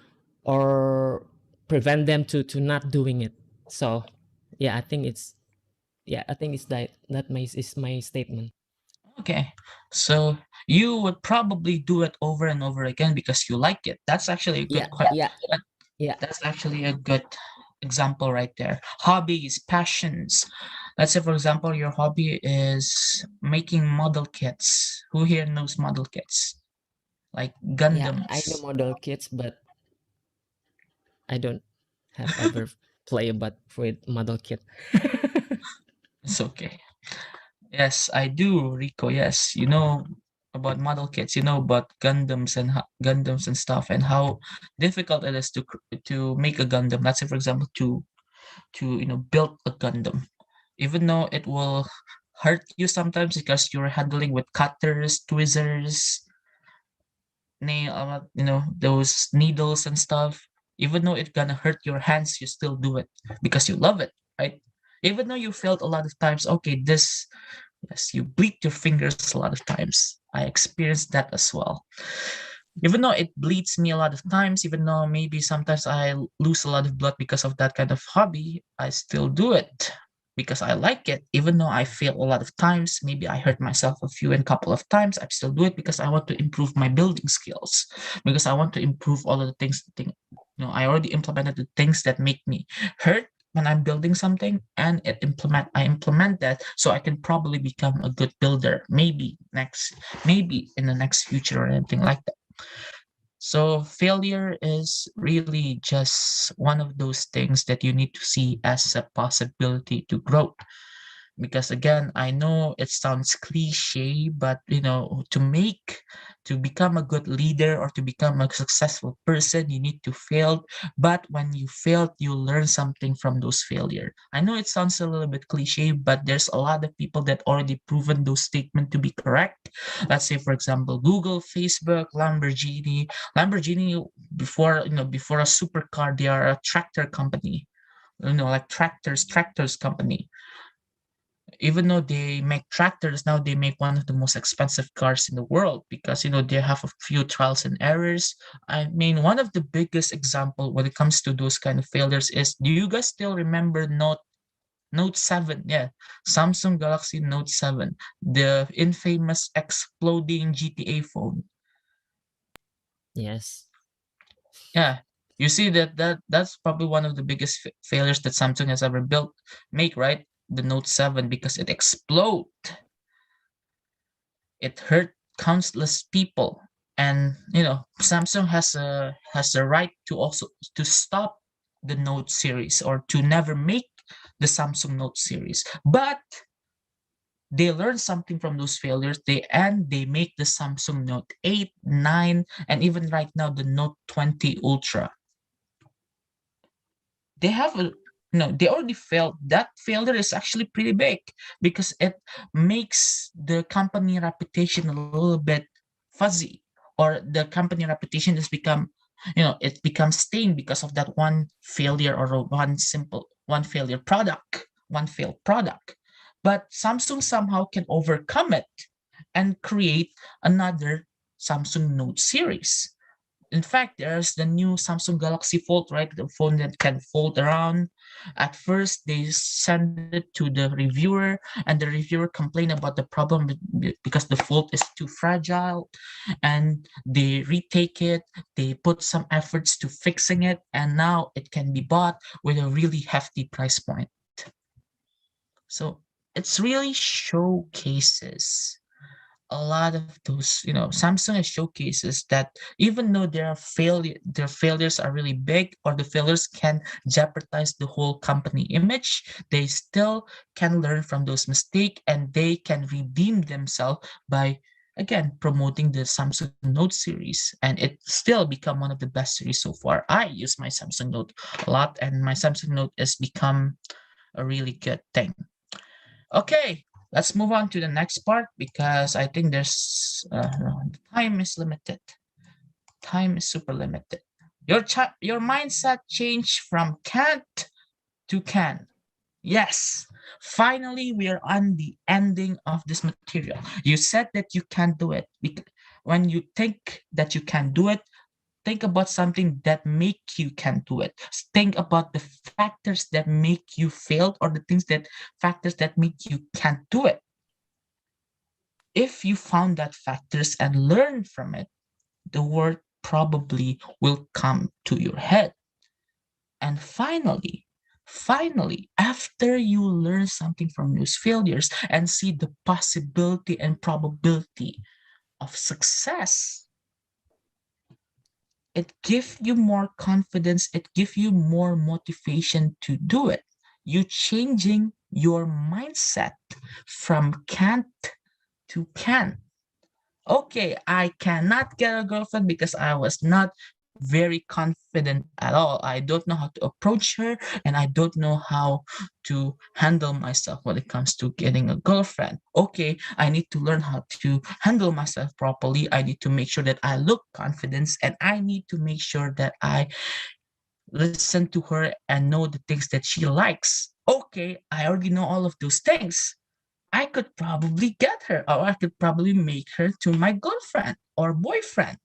or prevent them to not doing it. So yeah, I think it's is my statement. Okay, so you would probably do it over and over again because you like it. That's actually a good Yeah. That's actually a good example right there. Hobbies, passions. Let's say, for example, your hobby is making model kits. Who here knows model kits? Like Gundams. I know model kits, but I don't have ever play about with model kit. It's okay. Yes, I do, Rico. Yes, you know about model kits. You know about Gundams and Gundams and stuff, and how difficult it is to make a Gundam. Let's say, for example, to build a Gundam, even though it will hurt you sometimes because you're handling with cutters, tweezers, nail, those needles and stuff. Even though it's gonna hurt your hands, you still do it because you love it, right? Even though you failed a lot of times, okay, yes, you bleed your fingers a lot of times. I experienced that as well. Even though it bleeds me a lot of times, even though maybe sometimes I lose a lot of blood because of that kind of hobby, I still do it because I like it. Even though I fail a lot of times, maybe I hurt myself a couple of times, I still do it because I want to improve my building skills, because I want to improve all of the things. I already implemented the things that make me hurt when I'm building something, and I implement that so I can probably become a good builder, maybe in the next future or anything like that. So failure is really just one of those things that you need to see as a possibility to grow. Because again, I know it sounds cliche, but to become a good leader or to become a successful person, you need to fail. But when you failed, you learn something from those failures. I know it sounds a little bit cliche, but there's a lot of people that already proven those statements to be correct. Let's say, for example, Google, Facebook, Lamborghini. Before a supercar, they are a tractor company. Like tractors company. Even though they make tractors, now they make one of the most expensive cars in the world because they have a few trials and errors. I mean, one of the biggest example when it comes to those kind of failures is, do you guys still remember Note 7? Yeah, Samsung Galaxy Note 7, the infamous exploding GTA phone. Yes. Yeah, you see that's probably one of the biggest failures that Samsung has ever make, right? The Note 7, because it exploded. It hurt countless people, and Samsung has a right to also to stop the Note series or to never make the Samsung Note series. But they learn something from those failures. They make the Samsung Note 8, 9, and even right now the Note 20 Ultra. They have a no, they already failed. That failure is actually pretty big because it makes the company reputation a little bit fuzzy, or the company reputation has become, it becomes stained because of that one failure, or one failure product, one failed product. But Samsung somehow can overcome it and create another Samsung Note series. In fact, there's the new Samsung Galaxy Fold, right? The phone that can fold around. At first, they send it to the reviewer, and the reviewer complained about the problem because the Fold is too fragile, and they retake it. They put some efforts to fixing it, and now it can be bought with a really hefty price point. So it's really showcases a lot of those, Samsung has showcases that even though their failures are really big, or the failures can jeopardize the whole company image, they still can learn from those mistakes, and they can redeem themselves by, again, promoting the Samsung Note series, and it still become one of the best series so far. I use my Samsung Note a lot, and my Samsung Note has become a really good thing. Okay, let's move on to the next part, because I think there's time is limited. Time is super limited. Your mindset changed from can't to can. Yes, finally we are on the ending of this material. You said that you can't do it. When you think that you can do it, think about something that make you can do it. Think about the factors that make you fail, or the factors that make you can't do it. If you found that factors and learn from it, the word probably will come to your head. And finally, after you learn something from those failures and see the possibility and probability of success, it gives you more confidence, it gives you more motivation to do it. You changing your mindset from can't to can. Okay, I cannot get a girlfriend because I was not very confident at all. I don't know how to approach her, and I don't know how to handle myself when it comes to getting a girlfriend. Okay, I need to learn how to handle myself properly. I need to make sure that I look confident, and I need to make sure that I listen to her and know the things that she likes. Okay, I already know all of those things. I could probably get her, or I could probably make her to my girlfriend or boyfriend.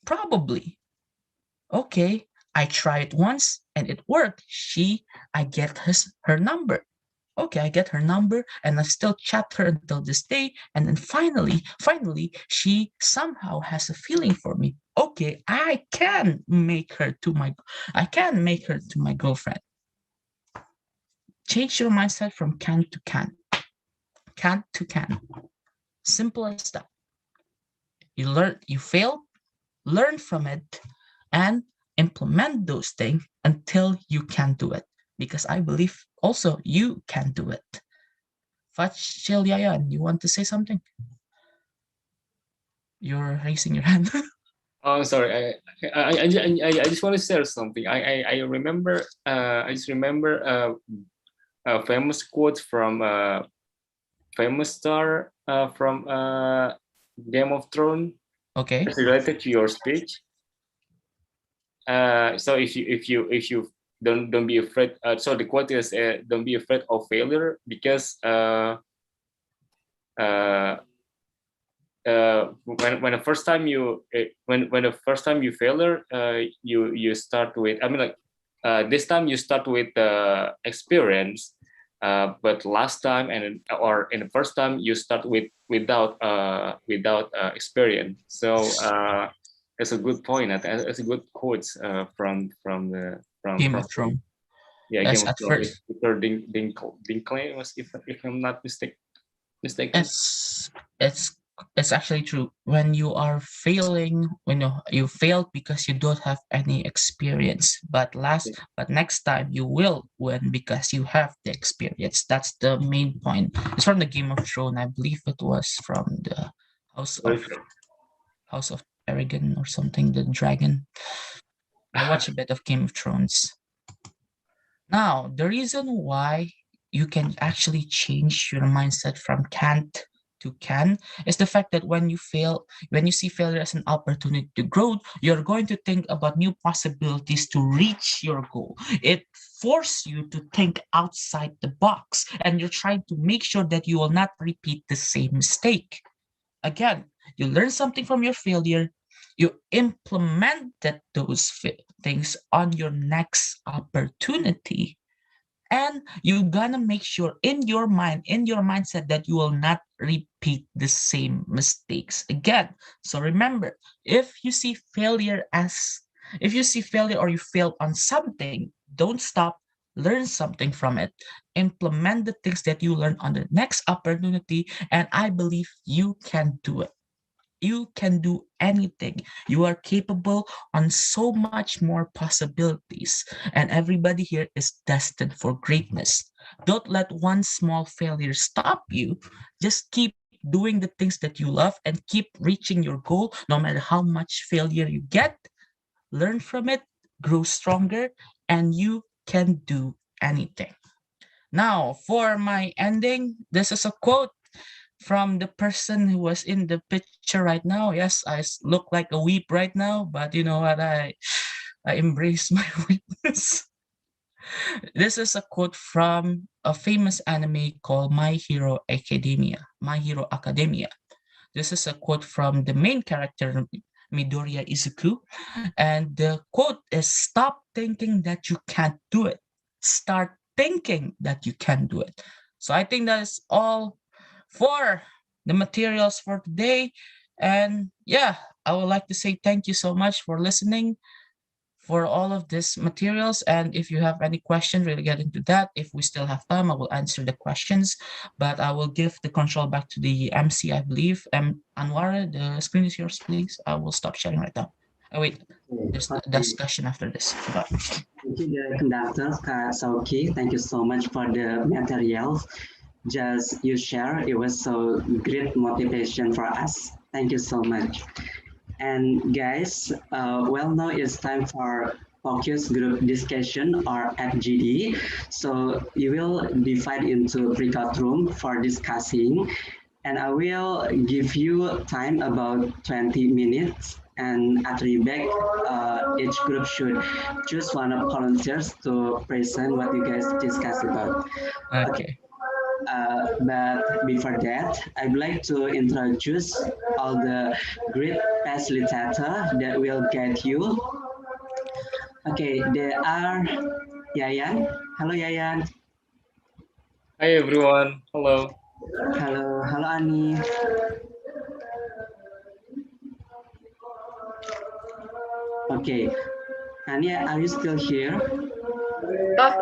Probably. Okay, I try it once and it worked. I get her number. Okay, I get her number, and I still chat her until this day. And then finally, she somehow has a feeling for me. Okay, I can make her to my girlfriend. Change your mindset from can to can. Can to can. Simple as that. You fail, learn from it, and implement those things until you can do it. Because I believe also you can do it. Fachilyayan, you want to say something? You're raising your hand. Oh, sorry. I just want to share something. I remember. I just remember a famous quote from famous star from Game of Thrones. Okay. It's related to your speech. So if you don't be afraid. So the quote is don't be afraid of failure, because when the first time you failure, you start with, I mean, like this time you start with experience, but last time or in the first time you start without experience. So it's a good point. It's a good quote from Game of Thrones. Yeah, yes, Game of at Thrones. first. Dinklage was, if I'm not mistaken. It's It's actually true. When you are failing, when you failed because you don't have any experience, but next time you will win because you have the experience. That's the main point. It's from the Game of Thrones. I believe it was from the House Very of true. House of Aragon or something, the dragon. I watched a bit of Game of Thrones. Now, the reason why you can actually change your mindset from can't to can is the fact that when you see failure as an opportunity to grow, you're going to think about new possibilities to reach your goal. It forces you to think outside the box, and you're trying to make sure that you will not repeat the same mistake. Again, you learn something from your failure, you implemented those things on your next opportunity, and you're gonna make sure in your mind, in your mindset, that you will not repeat the same mistakes again. So remember, if you see failure or you failed on something, don't stop. Learn something from it, implement the things that you learn on the next opportunity, and I believe you can do it. You can do anything. You are capable on so much more possibilities, and everybody here is destined for greatness. Don't let one small failure stop you. Just keep doing the things that you love and keep reaching your goal no matter how much failure you get. Learn from it, grow stronger, and you can do anything. Now, for my ending, this is a quote from the person who was in the picture right now. Yes, look like a weep right now, but you know what? I embrace my weakness. This is a quote from a famous anime called My Hero Academia. My Hero Academia. This is a quote from the main character, Midoriya Izuku. And the quote is, "Stop thinking that you can't do it. Start thinking that you can do it." So I think that is all for the materials for today. And yeah, I would like to say thank you so much for listening for all of these materials. And if you have any questions, we'll get into that. If we still have time, I will answer the questions, but I will give the control back to the MC, I believe. Anwar, the screen is yours, please. I will stop sharing right now. Oh, wait, there's a discussion after this. Forgot. Thank you, the conductor, Syauqi. Thank you so much for the materials. Just you share, it was so great motivation for us. Thank you so much. And guys, well, now it's time for focus group discussion or FGD. So you will divide into breakout room for discussing, and I will give you time about 20 minutes. And after you back, each group should choose one of volunteers to present what you guys discuss about. Okay. But before that, I'd like to introduce all the great facilitator that will guide you. Okay, they are Yayan. Hello, Yayan. Hi everyone. Hello. Hello, Ani. Okay, Ani, are you still here?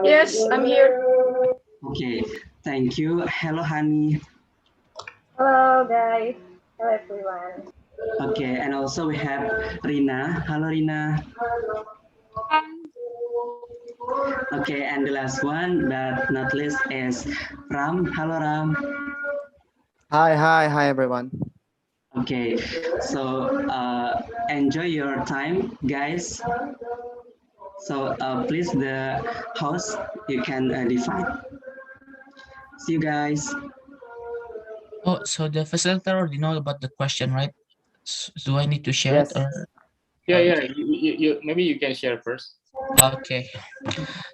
Yes, I'm here. Okay, thank you. Hello, Hani. Hello, guys. Hello, everyone. Okay, and also we have Rina. Hello, Rina. Okay, and the last one, but not least, is Ram. Hello, Ram. Hi, everyone. Okay, so enjoy your time, guys. So please, the host, you can define. See you guys. Oh, so the facilitator already know about the question, right? Do I need to share it or? Yeah. You maybe you can share first. Okay,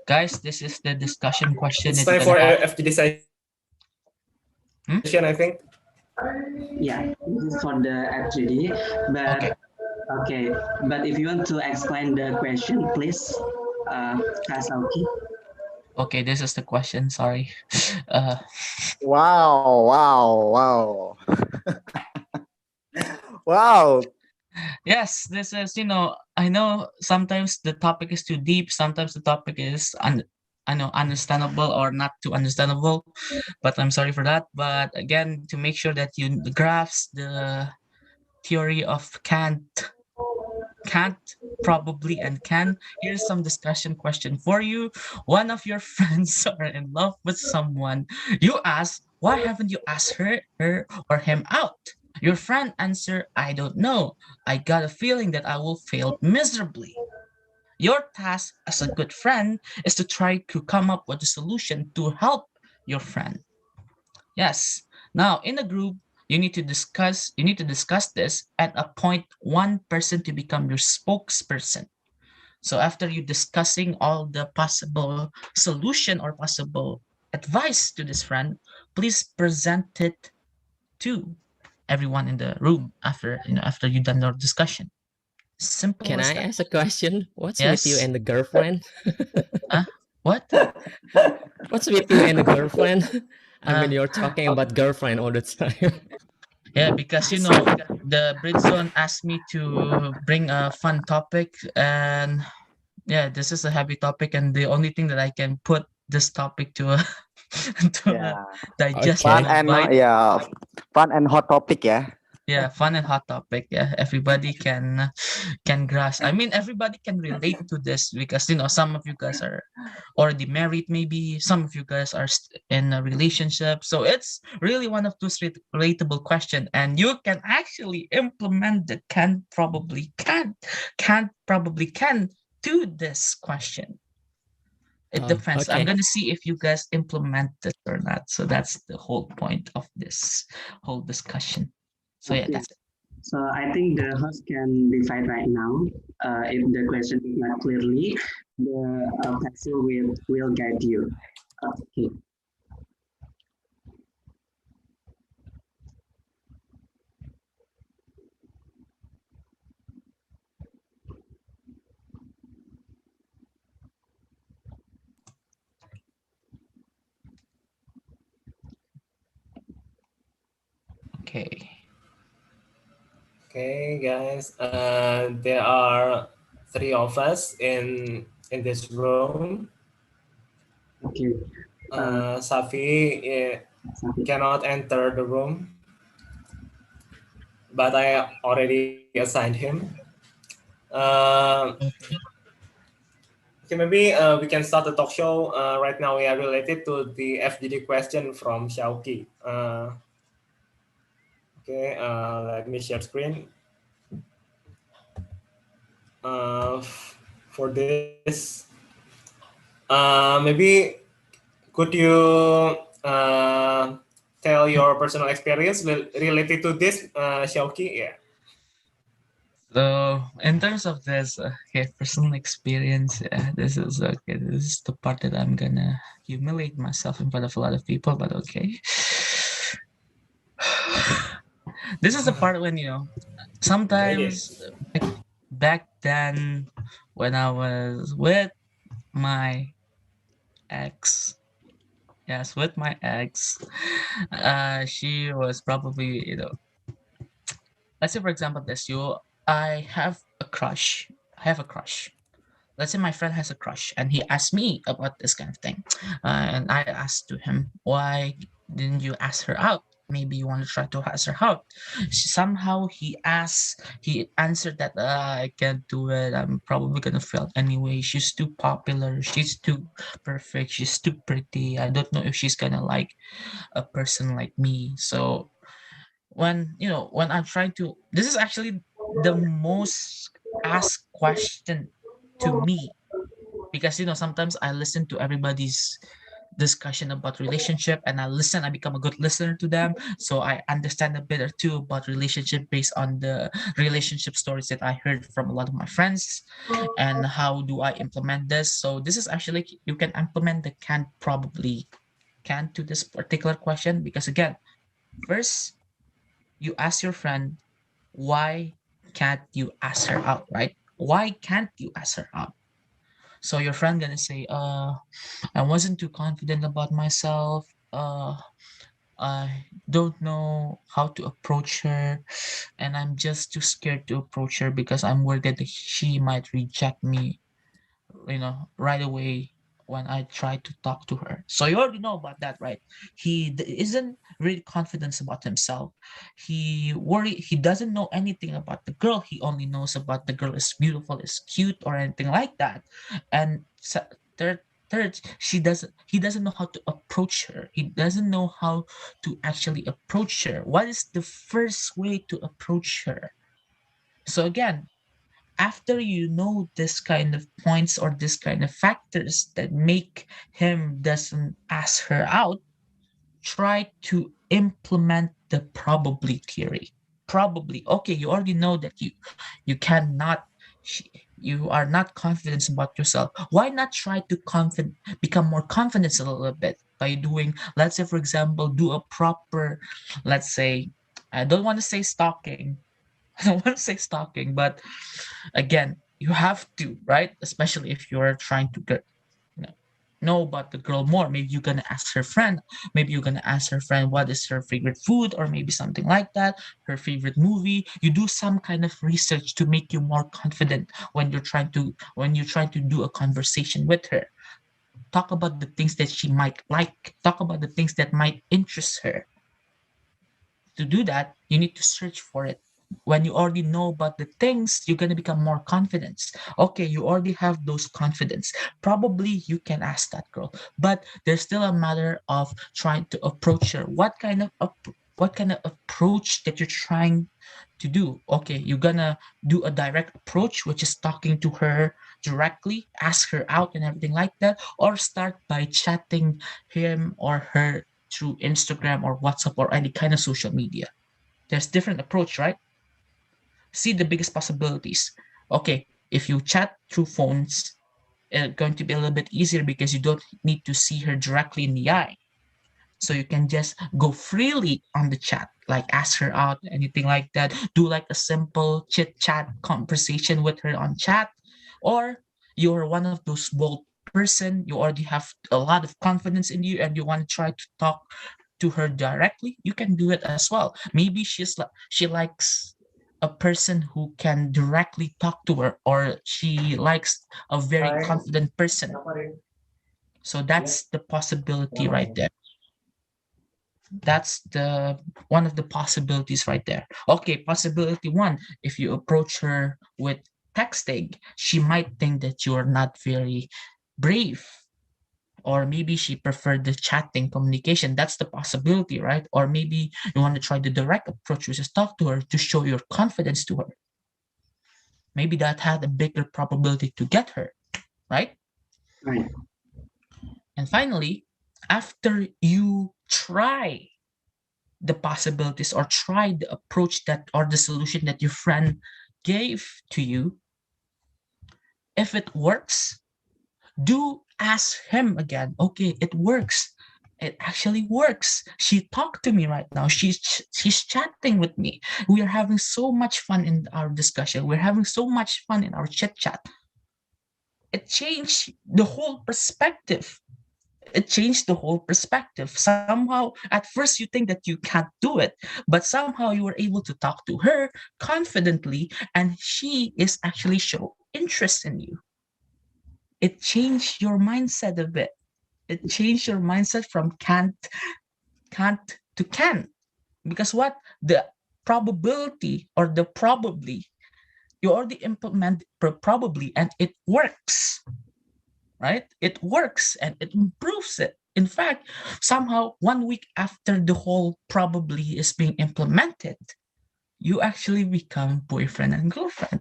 guys, this is the discussion question. It's time for FGD session, I think. Yeah, this is for the FGD, but okay, but if you want to explain the question, please, Syauqi. Okay, this is the question. Sorry. Wow. Wow. Yes, this is, I know sometimes the topic is too deep, sometimes the topic is I know understandable or not too understandable, but I'm sorry for that. But again, to make sure that you grasp the theory of can't, probably, and can, here's some discussion question for you. One of your friends are in love with someone. You ask, why haven't you asked her or him out? Your friend answer, I don't know. I got a feeling that I will fail miserably. Your task as a good friend is to try to come up with a solution to help your friend. Yes. Now in a group, you need to discuss this and appoint one person to become your spokesperson. So after you discussing all the possible solution or possible advice to this friend, please present it to everyone in the room after you done your discussion. Simple Can as I that. ask a question? What's with you Yes. and the girlfriend? What? What's with you and the girlfriend? I mean, Uh, you're talking about girlfriend all the time. Yeah, because the Britzone asked me to bring a fun topic, and yeah, this is a heavy topic, and the only thing that I can put this topic to a to a Yeah. digestible bite. Fun and hot topic ya. Yeah, fun and hot topic. Yeah, everybody can grasp. I mean, everybody can relate to this because some of you guys are already married, maybe some of you guys are in a relationship. So it's really one of those relatable question, and you can actually implement the can to this question. It depends. I'm Okay. gonna see if you guys implement this or not. So that's the whole point of this whole discussion. So yeah, Okay. that's it. So I think the host can decide right now. If the question is not clearly, the pencil will guide you. Okay. Okay. Okay, guys. There are three of us in this room. Okay. Safi cannot enter the room, but I already assigned him. Okay, maybe we can start the talk show. Right now, we are related to the FGD question from Syauqi. Okay, let me share screen. For this, maybe could you tell your personal experience related to this, Syauqi? Yeah. So in terms of this, personal experience, this is okay. This is the part that I'm gonna humiliate myself in front of a lot of people, but okay. This is the part when sometimes back then when I was with my ex. Yes, with my ex, she was probably let's say for example I have a crush. I have a crush. Let's say my friend has a crush and he asked me about this kind of thing, and I asked to him, why didn't you ask her out? Maybe you want to try to ask her out. Somehow he answered that, I can't do it, I'm probably gonna fail anyway, she's too popular, she's too perfect, she's too pretty, I don't know if she's gonna like a person like me. So when I'm trying to, this is actually the most asked question to me, because sometimes I listen to everybody's discussion about relationship, and I become a good listener to them, so I understand a bit or two about relationship based on the relationship stories that I heard from a lot of my friends, and how do I implement this. So this is actually, you can implement the can to this particular question, because again, first you ask your friend, why can't you ask her out, right? Why can't you ask her out? So your friend gonna say, I wasn't too confident about myself. I don't know how to approach her, and I'm just too scared to approach her because I'm worried that she might reject me, right away. when I try to talk to her. So you already know about that, right? He isn't really confident about himself. He doesn't know anything about the girl. He only knows about the girl is beautiful, is cute, or anything like that. And third, he doesn't know how to approach her. He doesn't know how to actually approach her. What is the first way to approach her? So again, after you know this kind of points or this kind of factors that make him doesn't ask her out, try to implement the probably theory. Probably, okay, you already know that you cannot, you are not confident about yourself. Why not try to become more confident a little bit by doing, let's say, for example, do a proper, let's say, I don't want to say stalking. I don't want to say stalking, but again, you have to, right? Especially if you're trying to get, know about the girl more. Maybe you're gonna ask her friend. Maybe you're gonna ask her friend what is her favorite food, or maybe something like that. Her favorite movie. You do some kind of research to make you more confident when you're trying to do a conversation with her. Talk about the things that she might like. Talk about the things that might interest her. To do that, you need to search for it. When you already know about the things, you're going to become more confident. Okay, you already have those confidence. Probably you can ask that girl, but there's still a matter of trying to approach her. What kind of approach that you're trying to do? Okay, you're gonna do a direct approach, which is talking to her directly, ask her out and everything like that, or start by chatting him or her through Instagram or WhatsApp or any kind of social media. There's different approach, right? See the biggest possibilities. Okay, if you chat through phones, it's going to be a little bit easier because you don't need to see her directly in the eye. So you can just go freely on the chat, like ask her out, anything like that. Do like a simple chit chat conversation with her on chat. Or you're one of those bold person, you already have a lot of confidence in you and you want to try to talk to her directly, you can do it as well. Maybe she likes a person who can directly talk to her, or she likes a very confident person. So that's the possibility right there. That's the one of the possibilities right there. Okay, possibility one, if you approach her with texting, she might think that you're not very brave, or maybe she preferred the chatting communication. That's the possibility, right? Or maybe you want to try the direct approach, which is talk to her to show your confidence to her. Maybe that had a bigger probability to get her, right? Right. And finally, after you try the possibilities or try the approach that or the solution that your friend gave to you, if it works, do ask him again. Okay, it works. It actually works. She talked to me right now. She's chatting with me. We are having so much fun in our discussion. We're having so much fun in our chit chat. It changed the whole perspective. It changed the whole perspective. Somehow, at first, you think that you can't do it, but somehow you were able to talk to her confidently, and she is actually show interest in you. It changed your mindset a bit. It changed your mindset from can't to can. Because what? The probability or the probably, you already implement probably and it works, right? It works and it improves it. In fact, somehow 1 week after the whole probably is being implemented, you actually become boyfriend and girlfriend.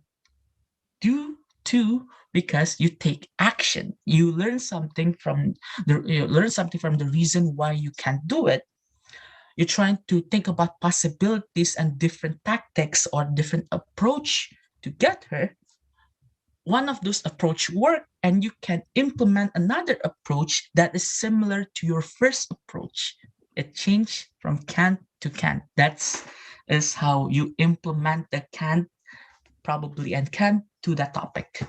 Due to because you take action, you learn something from the reason why you can't do it. You're trying to think about possibilities and different tactics or different approach to get her. One of those approach work, and you can implement another approach that is similar to your first approach. It changed from can to can. That's is how you implement the can, probably, and can to that topic.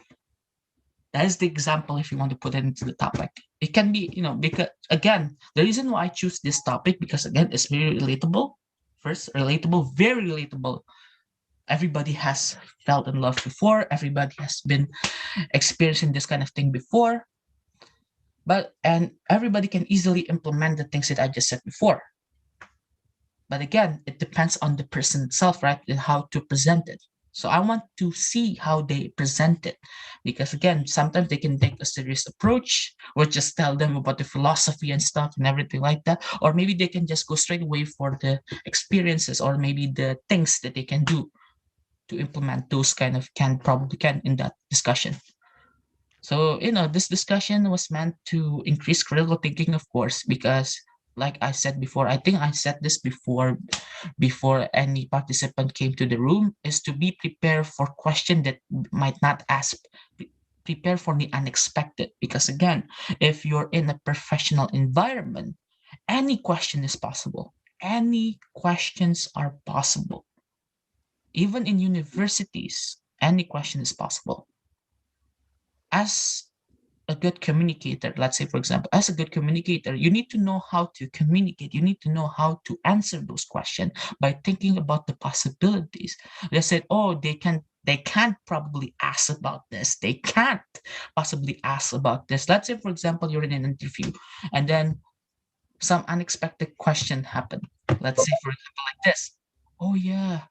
That is the example if you want to put it into the topic. It can be, because again, the reason why I choose this topic, because again, it's very relatable. First, relatable, very relatable. Everybody has felt in love before. Everybody has been experiencing this kind of thing before. and everybody can easily implement the things that I just said before. But again, it depends on the person itself, right? And how to present it. So I want to see how they present it, because again, sometimes they can take a serious approach or just tell them about the philosophy and stuff and everything like that. Or maybe they can just go straight away for the experiences or maybe the things that they can do to implement those kind of can in that discussion. So, this discussion was meant to increase critical thinking, of course, because like I said before, I think I said this before any participant came to the room, is to be prepared for question that might not ask. Prepare for the unexpected, because again, if you're in a professional environment, any question is possible. Any questions are possible. Even in universities, any question is possible. As a good communicator, let's say, for example, as a good communicator, you need to know how to communicate. You need to know how to answer those questions by thinking about the possibilities. They said, oh, they can't probably ask about this. They can't possibly ask about this. Let's say, for example, you're in an interview and then some unexpected question happened. Let's say, for example, like this. Oh, yeah.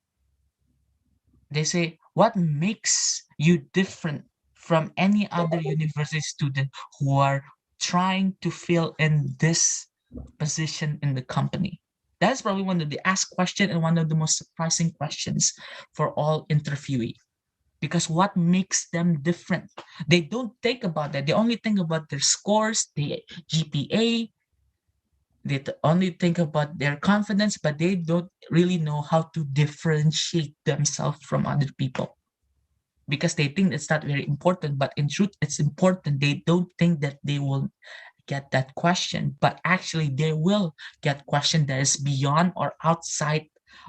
They say, what makes you different from any other university student who are trying to fill in this position in the company? That's probably one of the asked question and one of the most surprising questions for all interviewee. Because what makes them different? They don't think about that. They only think about their scores, the GPA. They only think about their confidence, but they don't really know how to differentiate themselves from other people, because they think it's not very important, but in truth, it's important. They don't think that they will get that question, but actually they will get question that is beyond or outside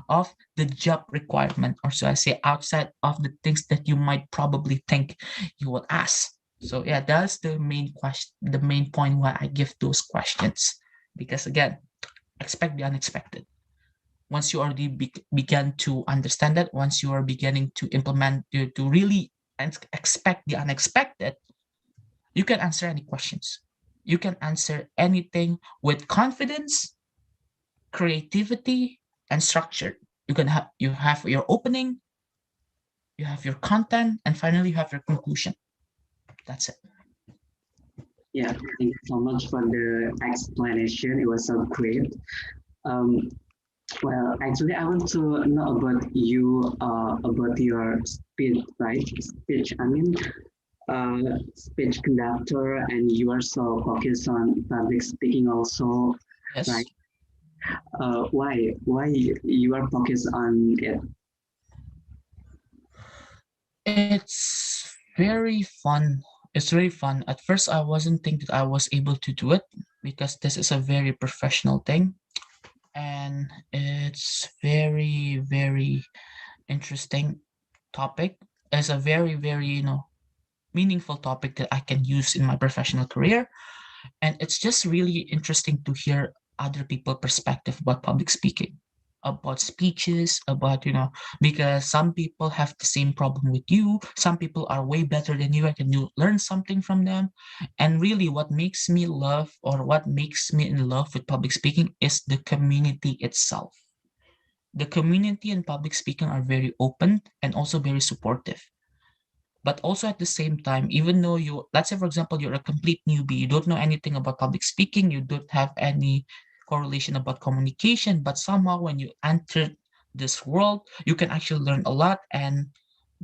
of the job requirement, or so I say outside of the things that you might probably think you will ask. So yeah, that's the main question, the main point why I give those questions, because again, expect the unexpected. Once you already begin to understand that, once you are beginning to implement, to really expect the unexpected, you can answer any questions. You can answer anything with confidence, creativity, and structure. You have your opening, you have your content, and finally you have your conclusion. That's it. Yeah, thank you so much for the explanation. It was so great. Um, well, actually, I want to know about you, about your speech, right? Speech, I mean, speech conductor, and you are so focused on public speaking also, Yes. right? Why you are focused on it? It's very fun. It's really fun. At first, I wasn't think that I was able to do it, because this is a very professional thing, and it's very, very interesting topic. It's a very, very, meaningful topic that I can use in my professional career. And it's just really interesting to hear other people perspective about public speaking, about speeches, about, because some people have the same problem with you. Some people are way better than you, and can you learn something from them. And really what makes me love, or what makes me in love with public speaking, is the community itself. The community and public speaking are very open and also very supportive. But also at the same time, even though let's say, for example, you're a complete newbie, you don't know anything about public speaking, you don't have any correlation about communication, but somehow when you enter this world, you can actually learn a lot and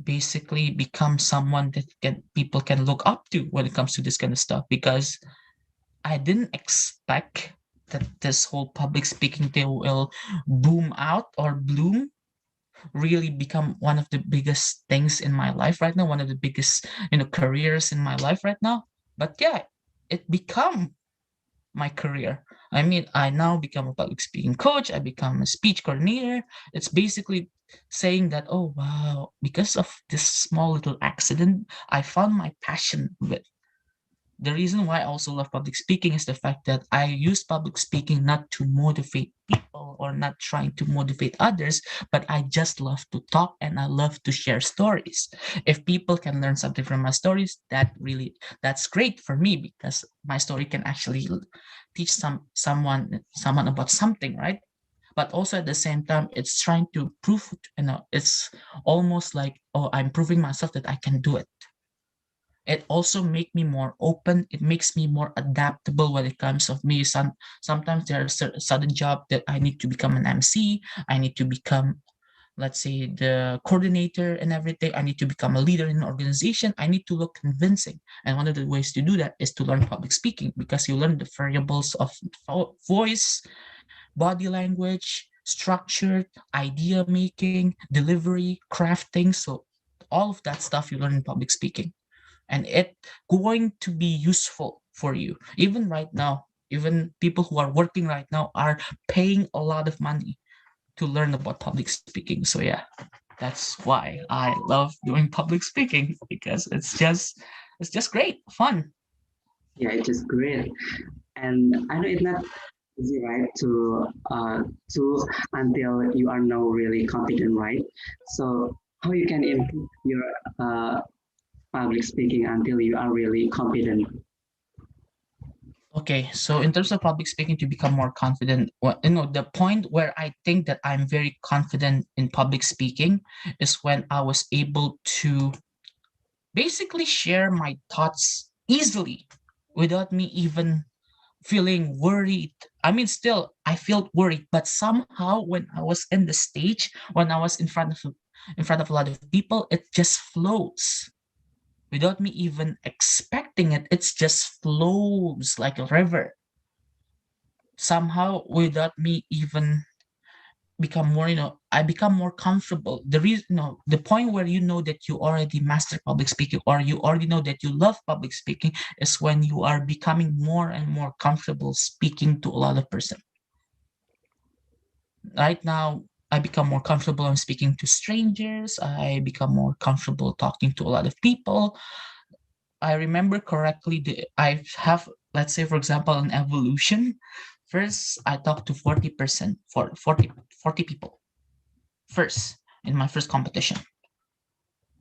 basically become someone that people can look up to when it comes to this kind of stuff. Because I didn't expect that this whole public speaking thing will boom out or bloom, really become one of the biggest things in my life right now, one of the biggest careers in my life right now. But yeah, it become my career. I mean, I now become a public speaking coach, I become a speech coordinator. It's basically saying that, oh wow, because of this small little accident, I found my passion with. The reason why I also love public speaking is the fact that I use public speaking not to motivate people or not trying to motivate others, but I just love to talk and I love to share stories. If people can learn something from my stories, that's great for me, because my story can actually teach someone about something, right? But also at the same time, it's trying to prove, it's almost like, oh, I'm proving myself that I can do it. It also makes me more open. It makes me more adaptable when it comes of me. Sometimes there's a sudden job that I need to become an MC. I need to become, let's say, the coordinator and everything. I need to become a leader in an organization. I need to look convincing. And one of the ways to do that is to learn public speaking, because you learn the variables of voice, body language, structure, idea making, delivery, crafting. So all of that stuff you learn in public speaking. And it going to be useful for you. Even right now, even people who are working right now are paying a lot of money to learn about public speaking. So yeah, that's why I love doing public speaking, because it's just great fun. Yeah, it is great. And I know it's not easy, right, to until you are now really confident, right? So how you can improve your public speaking until you are really confident? Okay, so in terms of public speaking, to become more confident, the point where I think that I'm very confident in public speaking is when I was able to basically share my thoughts easily without me even feeling worried. I mean, still, I felt worried, but somehow when I was in the stage, when I was in front of a lot of people, it just flows without me even expecting it. It just flows like a river. Somehow, without me even become more, I become more comfortable. The reason, the point where you know that you already master public speaking, or you already know that you love public speaking, is when you are becoming more and more comfortable speaking to a lot of person. Right now, I become more comfortable in speaking to strangers. I become more comfortable talking to a lot of people. I remember correctly, I have, let's say, for example, an evolution. First, I talked to 40%, for 40 people. First, in my first competition.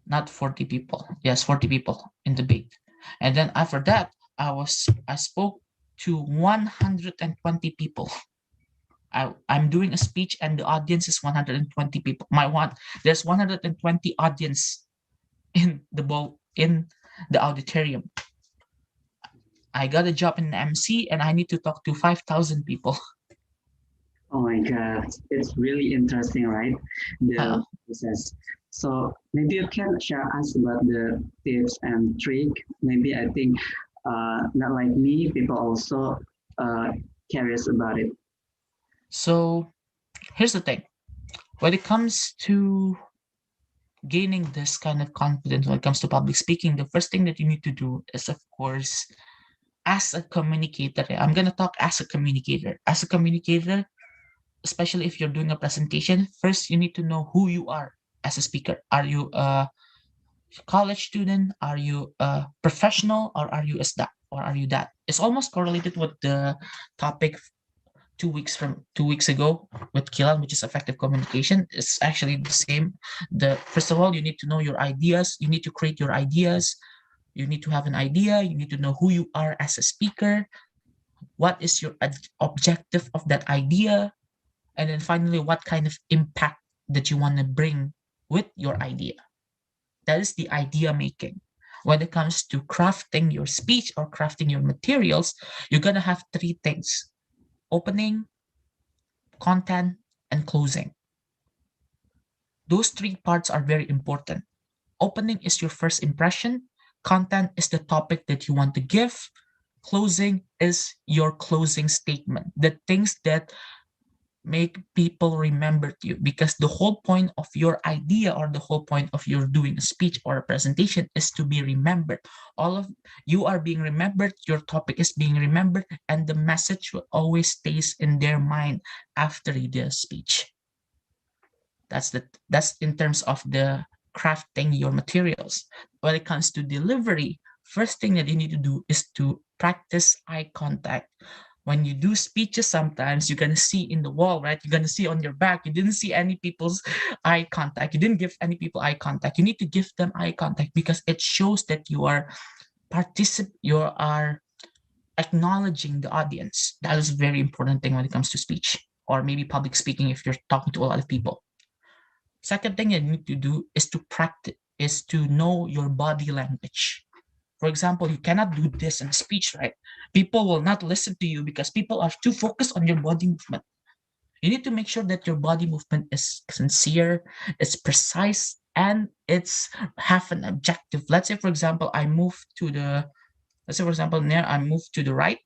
Not 40 people. Yes, 40 people in debate. And then after that, I spoke to 120 people. I'm doing a speech and the audience is 120 people. There's 120 audience in the auditorium. I got a job in MC and I need to talk to 5,000 people. Oh my God, it's really interesting, right? The process. So maybe you can share us about the tips and trick. Maybe I think not like me, people also curious about it. So here's the thing. When it comes to gaining this kind of confidence, when it comes to public speaking, the first thing that you need to do is, of course, as a communicator. I'm going to talk as a communicator. As a communicator, especially if you're doing a presentation, first you need to know who you are as a speaker. Are you a college student? Are you a professional? Or are you that? It's almost correlated with the topic 2 weeks ago with Kilan, which is effective communication. It's actually the same. First of all, you need to know your ideas. You need to create your ideas. You need to have an idea. You need to know who you are as a speaker. What is your objective of that idea? And then finally, what kind of impact that you want to bring with your idea. That is the idea making. When it comes to crafting your speech or crafting your materials, you're going to have three things: opening, content, and closing. Those three parts are very important. Opening is your first impression. Content is the topic that you want to give. Closing is your closing statement, the things that make people remember you, because the whole point of your idea or the whole point of your doing a speech or a presentation is to be remembered. All of you are being remembered, your topic is being remembered, and the message will always stays in their mind after you do a speech. That's in terms of the crafting your materials. When it comes to delivery, first thing that you need to do is to practice eye contact. When you do speeches, sometimes you're gonna see in the wall, right? You're gonna see on your back. You didn't see any people's eye contact. You didn't give any people eye contact. You need to give them eye contact because it shows that you are you are acknowledging the audience. That is a very important thing when it comes to speech or maybe public speaking if you're talking to a lot of people. Second thing you need to do is to practice, is to know your body language. For example, you cannot do this in a speech, right? People will not listen to you because people are too focused on your body movement. You need to make sure that your body movement is sincere, it's precise, and it's have an objective. Let's say, for example, I move to the, let's say, for example, there I move to the right.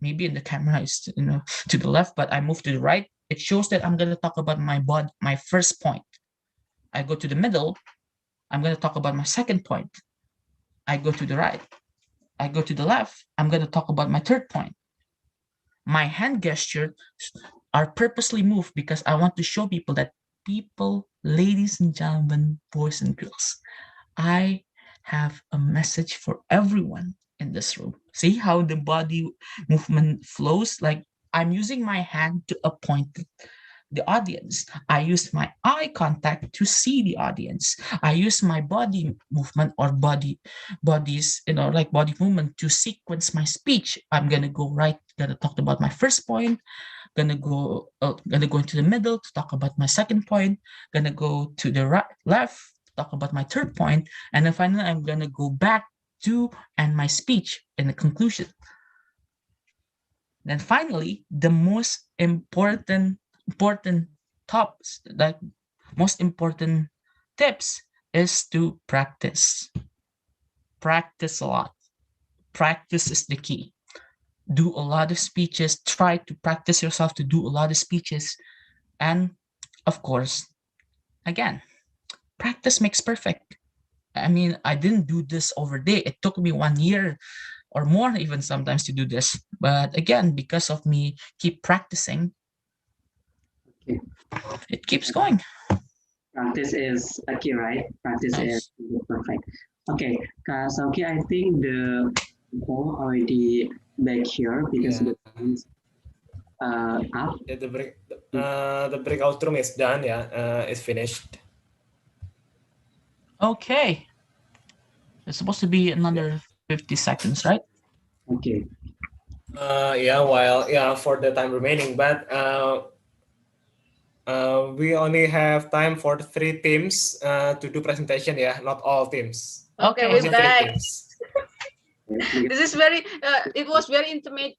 Maybe in the camera is to the left, but I move to the right. It shows that I'm going to talk about my body, my first point. I go to the middle. I'm going to talk about my second point. I go to the right. I go to the left. I'm going to talk about my third point. My hand gestures are purposely moved because I want to show people that ladies and gentlemen, boys and girls, I have a message for everyone in this room. See how the body movement flows? Like I'm using my hand to appoint the audience. I use my eye contact to see the audience. I use my body movement or bodies, like body movement to sequence my speech. I'm gonna go right, gonna talk about my first point, gonna go into the middle to talk about my second point, gonna go to the right, left, talk about my third point, and then finally I'm gonna go back to end my speech in the conclusion. Then finally, the most important tops, like most important tips is to practice. Practice a lot. Practice is the key. Do a lot of speeches. Try to practice yourself to do a lot of speeches. And of course, again, practice makes perfect. I mean, I didn't do this overday. It took me 1 year or more even sometimes to do this. But again, because of me keep practicing, it keeps going. Practice is a key, right? Practice is perfect. Okay, Syauqi, I think the ball already back here because the up. Yeah, the breakout room is done. Yeah, it's finished. Okay. It's supposed to be another 50 seconds, right? Okay. For the time remaining, but we only have time for 3 teams to do presentation. Yeah, not all teams. Okay, we're back. This is very. It was very intimate.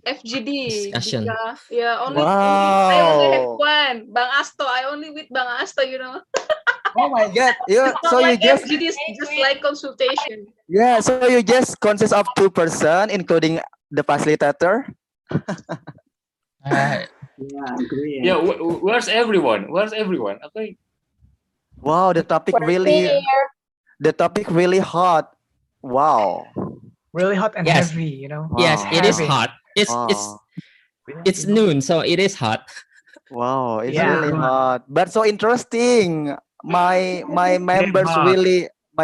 FGD discussion. Yeah, only Wow. I only have one. Bang Asto. I only with Bang Asto. Oh my God! So like you just FGD is just like consultation. Yeah, so you just consist of 2 person, including the facilitator. Yeah, great. Yeah, where's everyone? Where's everyone? Okay. Wow, the topic really hot. Wow. Really hot and Yes. heavy, Wow. Yes, it is hot. It's noon, so it is hot. Wow, it's really hot, but so interesting. My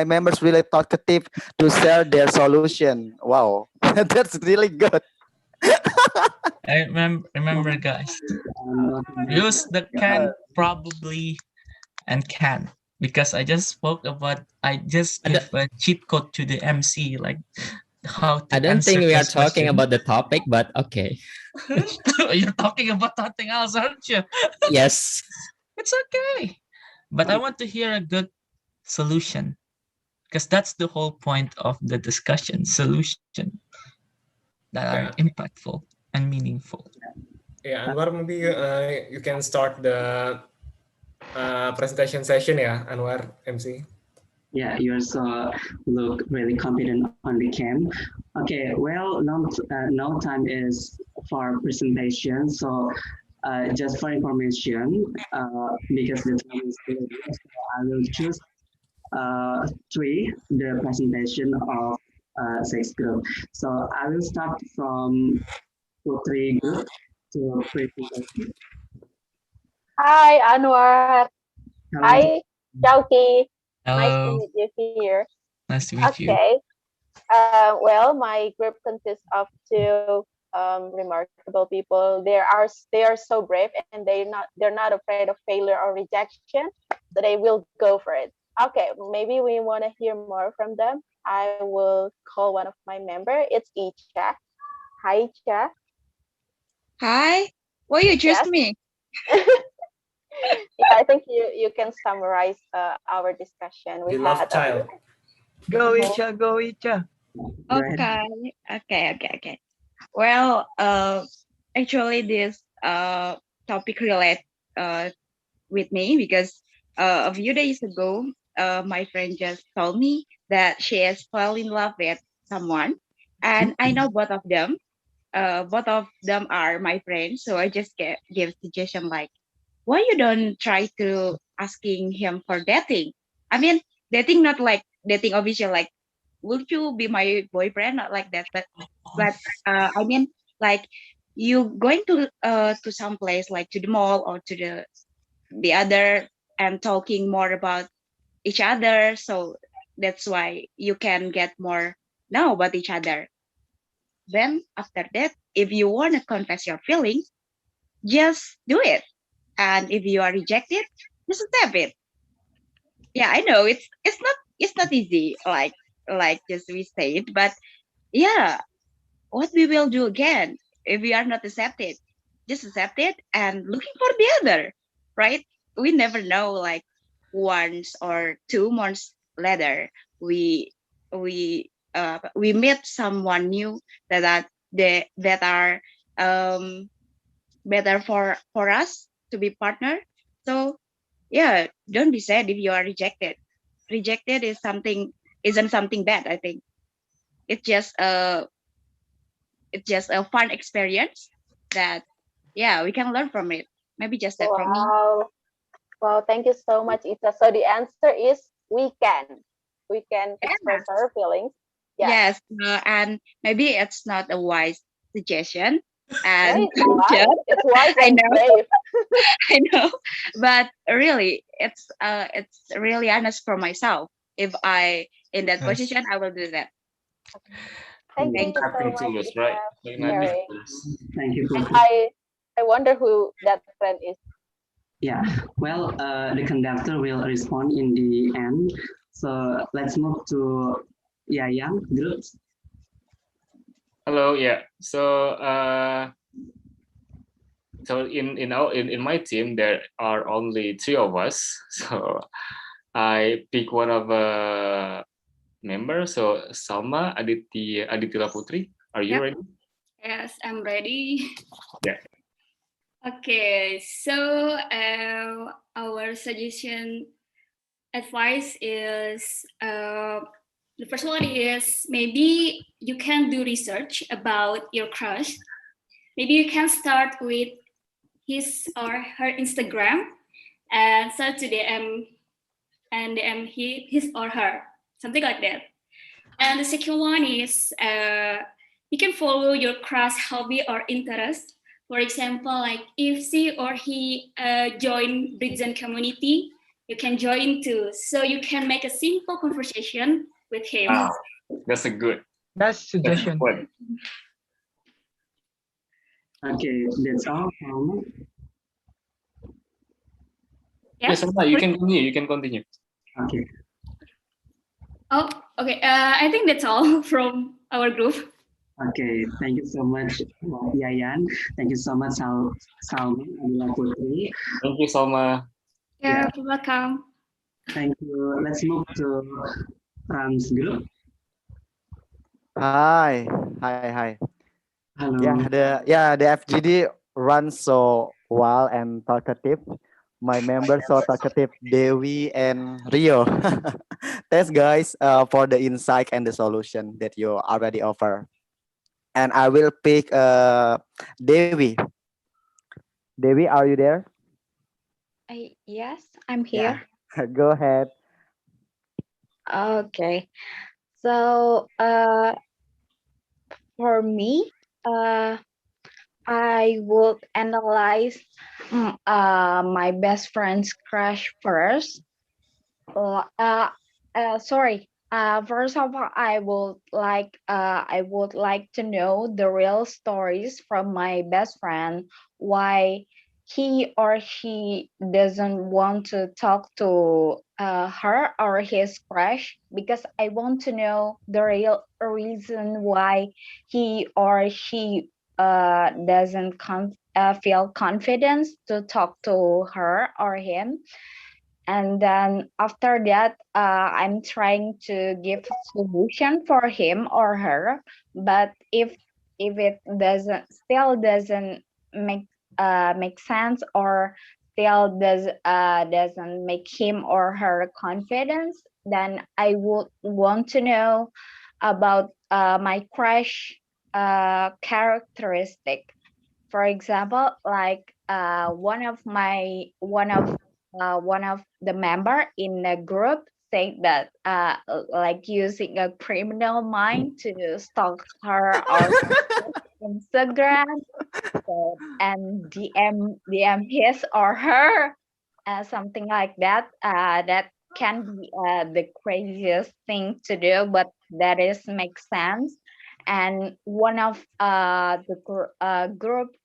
members really talkative to share their solution. Wow, that's really good. I remember guys, use the can probably and can, because I just spoke about, I just give a cheat code to the MC, like how to I don't think we are this talking question. about the topic, but okay. You're talking about something else, aren't you? Yes. It's okay. But I want to hear a good solution, because that's the whole point of the discussion, solution that are impactful and meaningful. Yeah, Anwar, maybe you can start the presentation session, Anwar, MC. Yeah, you also look really confident on the cam. Okay, well, now time is for presentation. So just for information, because the time is limited, so I will choose 3 the presentation of 6 group. So I will start from 3 group to presentation. Hi, Anwar. Hello. Hi, Syauqi. Hello. Nice to meet you here. Nice to meet you. Okay. Well, my group consists of two remarkable people. They are so brave, and they're not afraid of failure or rejection, so they will go for it. Okay, maybe we want to hear more from them. I will call one of my member. It's Icha. Hi, Icha. Hi. Why you choose Yes. me? Yeah, I think you can summarize our discussion we The had. love child. Go Icha, go Icha. Go ahead. Okay. Well, actually, this topic relate with me because a few days ago, my friend just told me that she has fell in love with someone, and I know both of them. Both of them are my friends, so I just give suggestion like, why you don't try to asking him for dating? I mean, dating not like dating official, like, will you be my boyfriend? Not like that, but I mean, like, you going to some place like to the mall or to the other and talking more about each other. So that's why you can get more know about each other. Then after that, if you want to confess your feelings, just do it. And if you are rejected, just accept it. Yeah, I know it's not easy like just we said, but yeah, what we will do again if we are not accepted? Just accept it and looking for the other, right? We never know, like once or 2 months later, we meet someone new that are better for us to be partner. So yeah, don't be sad if you are rejected. Rejected isn't something bad. I think it's just a fun experience that yeah we can learn from it. Maybe just that from me. Wow. Wow, thank you so much, Ita. So the answer is we can. We can express Yes, our feelings. Yeah. yes, and maybe it's not a wise suggestion. Yeah, And it's wise. It's wise I and know, brave. I know, but really, it's really honest for myself. If I in that Yes. position, I will do that. Thank you Thank you. so Acting much, tulus, Ita, right? for Nothing Mm, sharing. tulus. Thank you, And Putri. I wonder who that friend is. Yeah, well, the conductor will respond in the end. So let's move to Yayang groups. Hello, yeah. So in my team there are only three of us. So I pick one of member. So Salma Aditya Putri, are you Yep. ready? Yes, I'm ready. Yeah. Okay, so our suggestion advice is the first one is maybe you can do research about your crush. Maybe you can start with his or her Instagram and start to DM and DM his or her, something like that. And the second one is you can follow your crush hobby or interest. For example, like if she or he join Britzone community, you can join too. So you can make a simple conversation with him. Wow, that's a good. That's That's a good suggestion. point. Okay, that's all. Salma. Yes, Salma, you can continue. You can continue. Okay. Oh, okay. I think that's all from our group. Okay, thank you so much, Yayan. Thank you so much, Salma Adila Putri. Thank you, Salma. Yeah, Yeah. you're welcome. Thank you. Let's move to Rams group. Hi, hi. Hello. The FGD runs so well and talkative. My members so talkative, Dewi and Rio. Thanks guys for the insight and the solution that you already offer. And I will pick Dewi. Dewi, are you there? Yes, I'm Yeah. here. Go ahead. Okay. So, for me, I would analyze my best friend's crush first. Sorry. First of all, I would like to know the real stories from my best friend, why he or she doesn't want to talk to her or his crush, because I want to know the real reason why he or she doesn't feel confidence to talk to her or him. And then after that, I'm trying to give solution for him or her. But if it doesn't make make sense, or still doesn't make him or her confidence, then I would want to know about my crush characteristic. For example, like one of the member in the group said that like using a criminal mind to stalk her or Instagram, so, and DM his or her, something like that. That can be the craziest thing to do, but that is makes sense. And one of group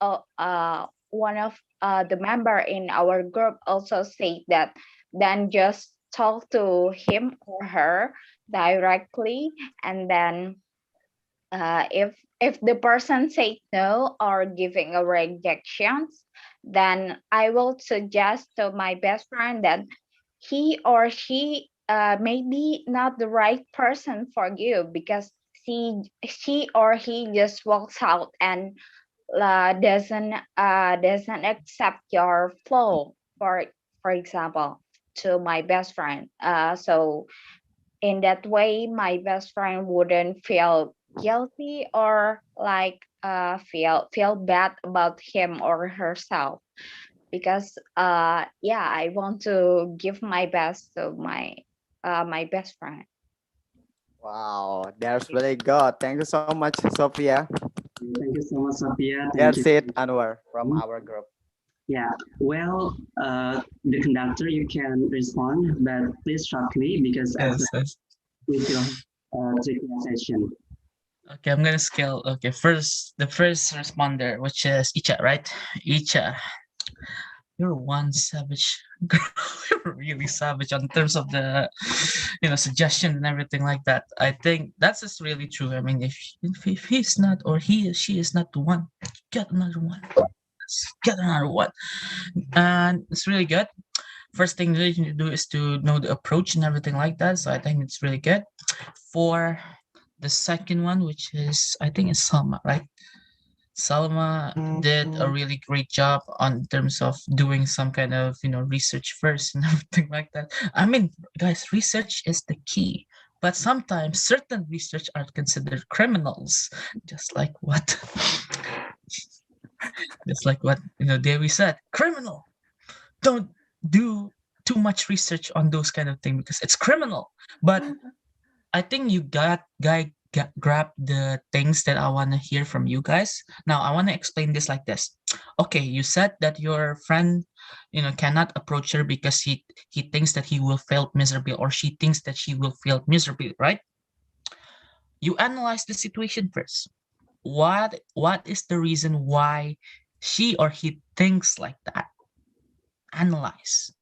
one of the member in our group also said that then just talk to him or her directly, and then if the person say no or giving a rejections, then I will suggest to my best friend that he or she may be not the right person for you, because she or he just walks out and doesn't accept your flow, for example, to my best friend. So in that way, my best friend wouldn't feel guilty or like feel bad about him or herself, because yeah, I want to give my best to my best friend. Wow, that's really good. Thank you so much, Sophia. Thank you so much, Sophia. Thank That's you. it, Anwar, from our group. Yeah, well, the conductor, you can respond, but please shortly, because Yes, after yes. we still trivia session. Okay, I'm gonna scale. Okay, first the first responder, which is Icha, right? Icha, you're one savage girl. You're really savage on terms of the, suggestion and everything like that. I think that's just really true. I mean, if he's not, or he or she is not the one, get another one. Get another one, and it's really good. First thing that you need to do is to know the approach and everything like that. So I think it's really good. For the second one, which is I think it's Salma, right? Salma did a really great job on terms of doing some kind of research first and everything like that. I mean, guys, research is the key, but sometimes certain research are considered criminals, just like what Dewi said, criminal. Don't do too much research on those kind of things because it's criminal. But I think you grab the things that I want to hear from you guys. Now I want to explain this like this. Okay, you said that your friend, cannot approach her because he thinks that he will fail miserably, or she thinks that she will fail miserably, right? You analyze the situation first. What is the reason why she or he thinks like that? Analyze.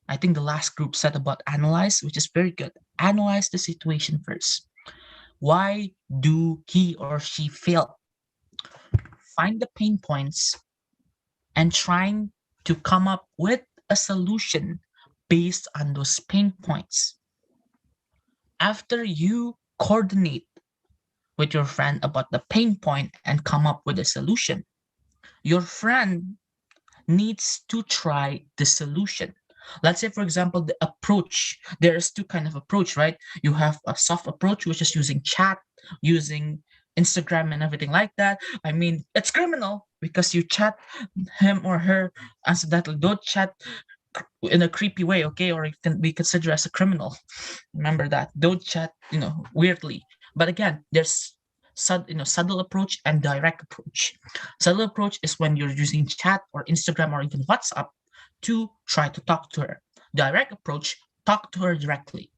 I think the last group said about analyze, which is very good. Analyze the situation first. Why do he or she fail? Find the pain points and trying to come up with a solution based on those pain points. After you coordinate with your friend about the pain point and come up with a solution, your friend needs to try the solution. Let's say, for example, the approach. There's two kind of approach, right? You have a soft approach, which is using chat, using Instagram and everything like that. I mean, it's criminal because you chat him or her accidentally. Don't chat in a creepy way, okay? Or it can be considered as a criminal. Remember that. Don't chat, weirdly. But again, there's subtle approach and direct approach. Subtle approach is when you're using chat or Instagram or even WhatsApp to try to talk to her. Direct approach, talk to her directly.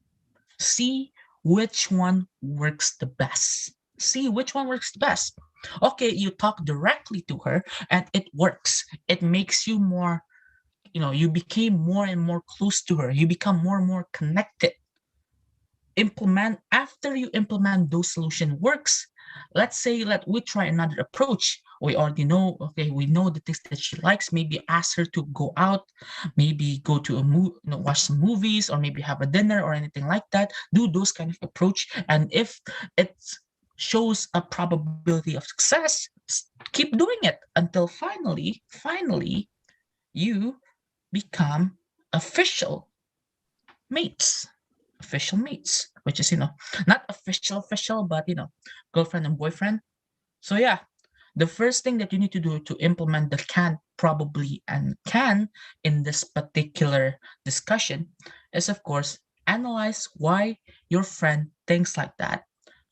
See which one works the best. See which one works the best. Okay, you talk directly to her and it works. It makes you more, you became more and more close to her. You become more and more connected. After you implement those solution works, let's say let we try another approach. We already know, okay, we know the things that she likes. Maybe ask her to go out, maybe go to a movie, watch some movies, or maybe have a dinner or anything like that. Do those kind of approach, and if it shows a probability of success, keep doing it until finally you become official mates. Which is not official, but girlfriend and boyfriend. So yeah, the first thing that you need to do to implement the can, probably, and can in this particular discussion is, of course, analyze why your friend thinks like that.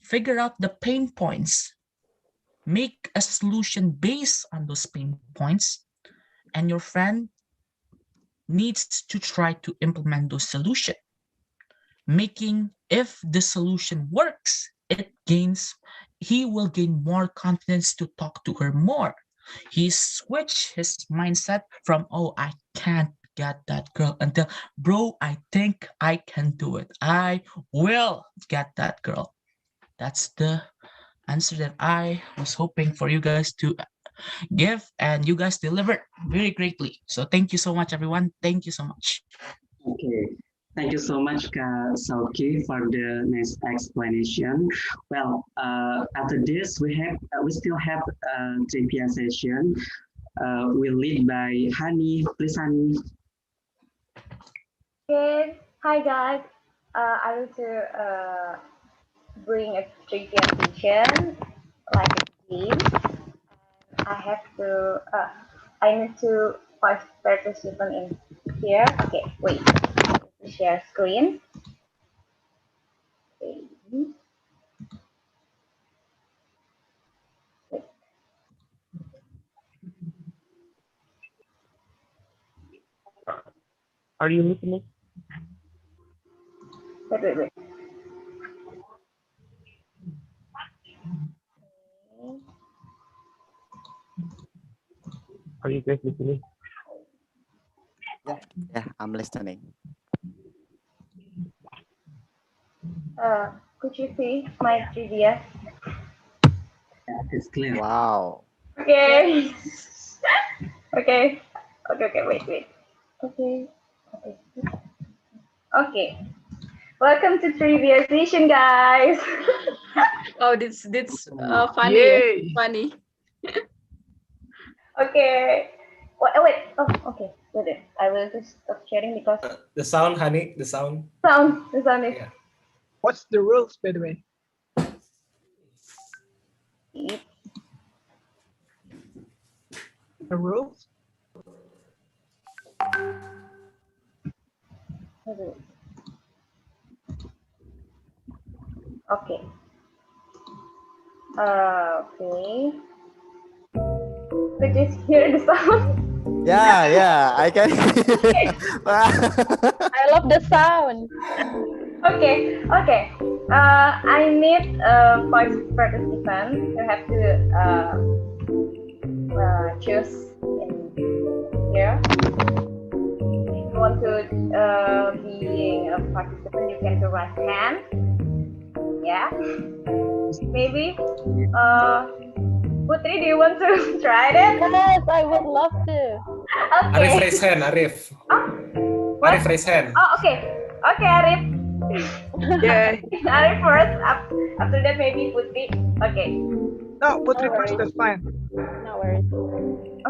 Figure out the pain points. Make a solution based on those pain points, and your friend needs to try to implement those solutions. If the solution works, he will gain more confidence to talk to her more. He switched his mindset from, oh, I can't get that girl, until, bro, I think I can do it. I will get that girl. That's the answer that I was hoping for you guys to give, and you guys delivered very greatly. So thank you so much, everyone. Thank you so much. Okay. Thank you so much, Syauqi, for the nice explanation. Well, after this, we still have a trivia session. We'll lead by Hani. Please, Hani. Okay, hi guys. I want to bring a trivia session like a game. I have to. I need to five participants in here. Okay, wait. Share screen. Okay. Wait. Are you listening? Wait. Are you guys listening? Yeah, I'm listening. Could you see my trivia? It's clear. Wow. Okay. Okay. Wait. Okay. Welcome to trivia session, guys. Oh, this funny. Funny. Okay. Wait. Oh, okay. Wait. I will just stop sharing because The sound, Hani, the sound. The sound is. Yeah. What's the rules, by the way? The rules? Okay. Okay. Could you hear the sound? Yeah, I can. I love the sound. Okay. I need five participants. You have to choose in here. If you want to be a participant, you can raise hand. Yeah. Maybe. Putri, do you want to try it? Yes, I would love to. Okay. Arif raise hand, Arif. What? Arif raise hand. Oh, okay. Okay, Arif. Yeah. Arif first. After that, maybe Putri. Okay. No, Putri first, that's fine. No worries.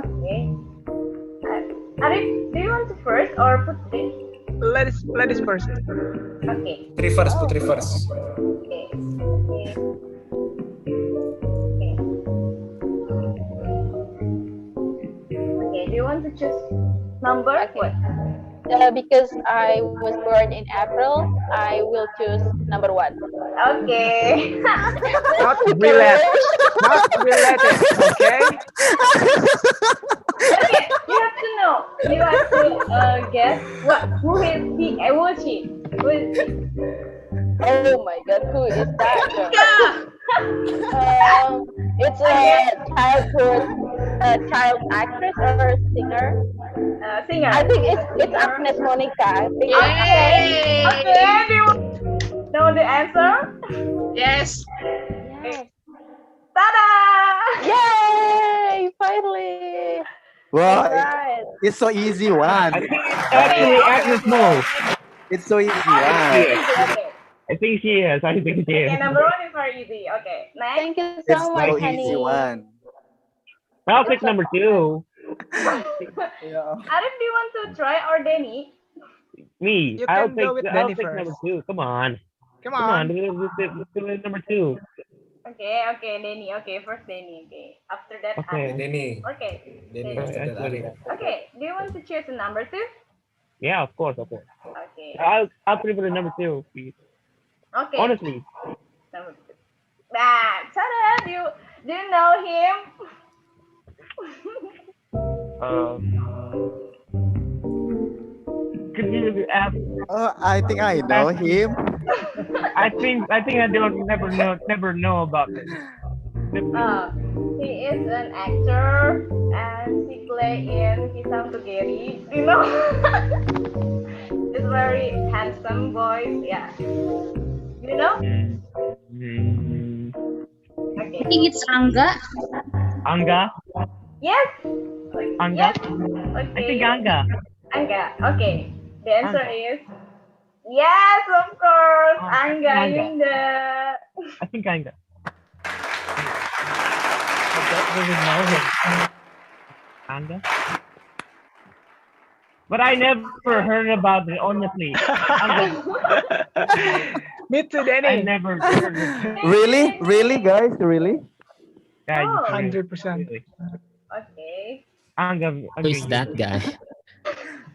Okay. Arif, do you want to first or Putri? Ladies first. Okay. Putri first, Putri first. Okay. Okay, do you want to choose number? What? Because I was born in April, I will choose number 1. Okay. Not related. Okay? Okay, you have to know. You have to guess who is he? Who is she? Who is he? Oh my God, who is that girl? It's a child actress or singer. Singer. I think it's Agnes Monica. I think. Yay! Okay. Do you know the answer? Yes. Yes. Ta-da! Yay! Finally. Wow, That's right. it's so easy one. I think it's actually Agnes Mo. It's so easy Okay, one. okay. I think she is. I think she is. Okay, number one is very easy. Okay, next. Thank you It's so much, so honey. easy one. I'll take number two. Arif, do you want to try or Denny? Me. You I'll can take. go with I'll Danny take first. number two. Come on. Come Come on. on. Let's do it number two. Okay, okay, Denny. Okay, first Denny. Okay, after that Okay. Arif. Denny. Okay. Denny Denny. after that Arif. Okay, do you want to choose a number two? Yeah, of course, of course. Okay. I'll prefer the number two, please. Okay. Honestly. Number two. Nah, ta-da! Do you know him? Could you ask? Oh, I think I know him. I think I don't never know about this. He is an actor and he play in Kisang Tugeri. You know, it's very handsome boy. Yeah. You know? Okay. I think it's Angga. Angga? Yes. Angga? Yes. Okay. I think Angga. Angga. Okay. The answer is yes, of course. Angga Yunda. I think Angga. I don't really know him. Angga? But I never heard about it, honestly. Me too, I Danny. never heard of it. Really? Really, guys? Really? Yeah, you Oh. 100%. Okay. Angga. Who is that guy?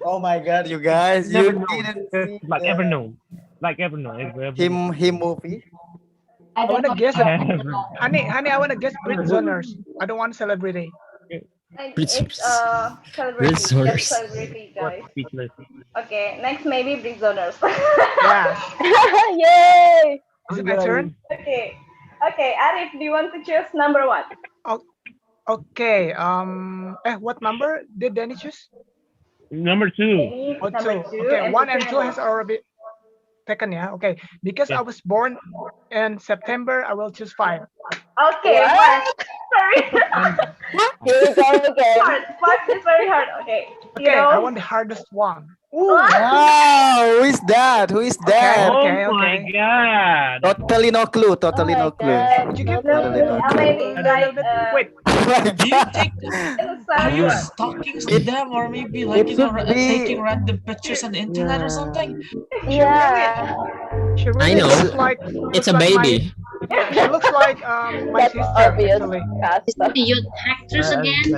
Oh my God, you guys! Never You know. didn't see Like the- ever know. Like ever know. him movie. I want to guess it. Ever. Honey, I want to guess Britzoners. I don't want celebrity. And Britzoners. it's celebrity. Britzoners. Just celebrity, guys. Speechless. Okay, next maybe Britzoners. Yes. Yay! Is it my turn? Okay. Okay, Arif, do you want to choose number one? Okay. What number did Danny choose? Number two. Maybe Oh, number two. two. Okay, one and second two one. has already taken. Yeah. Okay. Because I was born in September, I will choose 5. Okay, What? sorry. Here we go again. Hard. Five is very hard. Okay. You Okay, I know, want the hardest one. Wow! Who is that? Who is that? Okay, Oh my okay. god. Totally no clue. Totally Oh my no clue. God. Would you give Totally no clue. maybe like Wait. Oh my Do you God. think it's are you someone. stalking to them, or maybe like It should be. taking random pictures on the internet or something? Yeah. She really I know. looks like It's a my- baby. yeah, she looks like my That's sister obvious. actually. Custom. The youth actress again?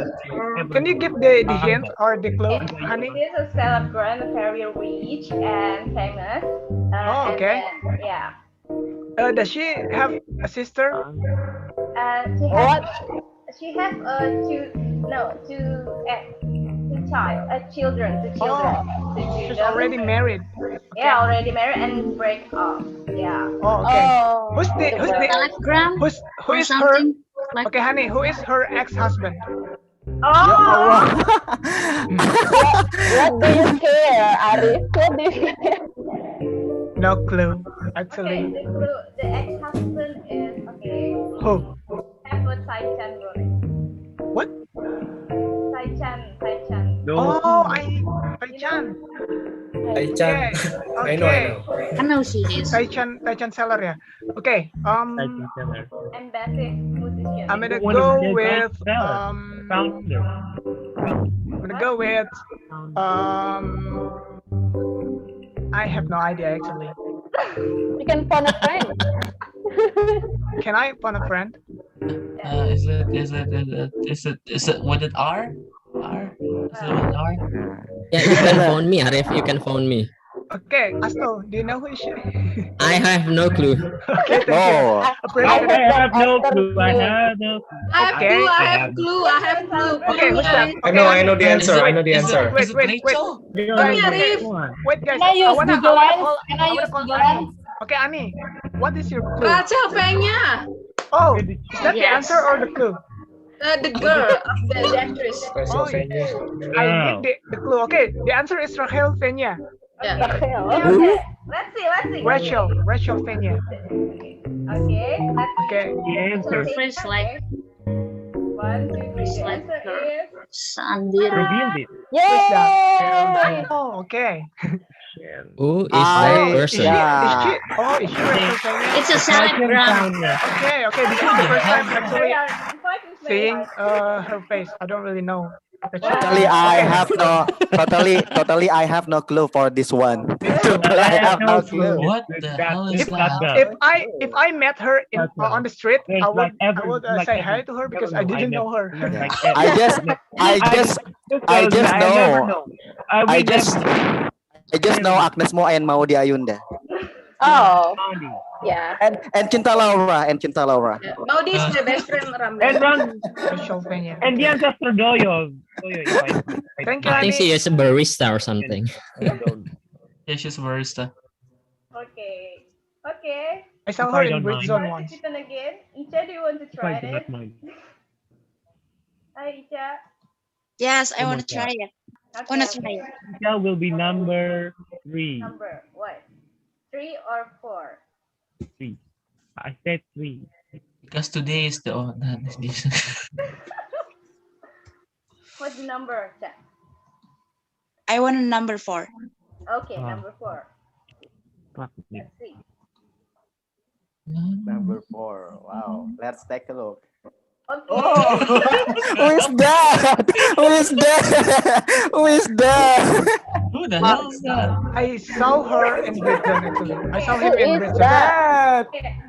Can you give the hint or the clue, honey? It is a celebrant, very rich and famous. Oh, and okay. then, yeah. Does she have a sister? She has children. She's already married. Yeah, already married and break up. Yeah. Oh, okay. Oh. Who is her? something like Okay, honey, who is her ex-husband? Oh. What do you care, Arif? What do you care? No clue, Okay, actually. the ex-husband is Who? have a Taichan goreng. What? Taichan. No. Oh, Taichan. Taichan. Okay. I know. I know she is. Taichan seller ya. Okay. Embassy musician. I'm gonna One of go the with founder. I'm gonna go with I have no idea actually. You can phone a friend. Can I phone a friend? Is it with an R? R? Is it with an R? Yeah, you can phone me, Arif. You can phone me. Okay, Asto, do you know who is she? I have no clue. Okay, thank you. Appreciate I it. have no clue. I have no clue. Okay. I have clue. Okay, who's that? I know the answer. I know the Is answer. it Wait. Rachel? Guys, Arif. Come on. wait, guys. Can I use I wanna Google call. Lens? Can I use Google Lens? Okay, Ani. What is your clue? Rachel Fenya. Oh, is that the Yes. answer or the clue? The girl, the actress. Oh, I need the clue. Okay, the answer is Rachel Fenya. Yeah. Okay. Let's see. Rachel Fenya. Okay, let's see. Okay. The answer. First, like, 1, 2, 3. The like answer her. is Sandira. Revealed it. Who's that? Yay! Oh, okay. Who is that person? Is she Rachel Fenya? It's a telegram. Okay. This is the first time actually seeing her face. I don't really know. Totally, I have no clue for this one. Totally, I have no clue. What the hell is that? If I met her on the street, There's I would like say hi to her because I didn't know her. I just know Agnes Mo and Maudi Ayunda. Oh, yeah. And Cinta Laura. Maudi is my best friend, Ramdan. And Rachel Fenya. and the ancestor Doyo. Thank you, I think she Andy. is a barista or something. Yeah, she's a barista. Okay. I saw her I in don't mind. Britzone once. Chicken again. Icha, do you want to try I do it? not mind. Hi, Icha. Yes, I Oh want my to try God. it. Okay, Wanna try it. That will be number 3. Number what? 3 or 4? 3. I said 3. Because today is the What's the number, Icha? I want a number 4. Okay, number 4. Let's see. Number 4. Wow. Let's take a look. Okay. Oh, who is that? Who the hell is that? I saw her in Britzone actually. I saw him in Who is Britzone. That Okay.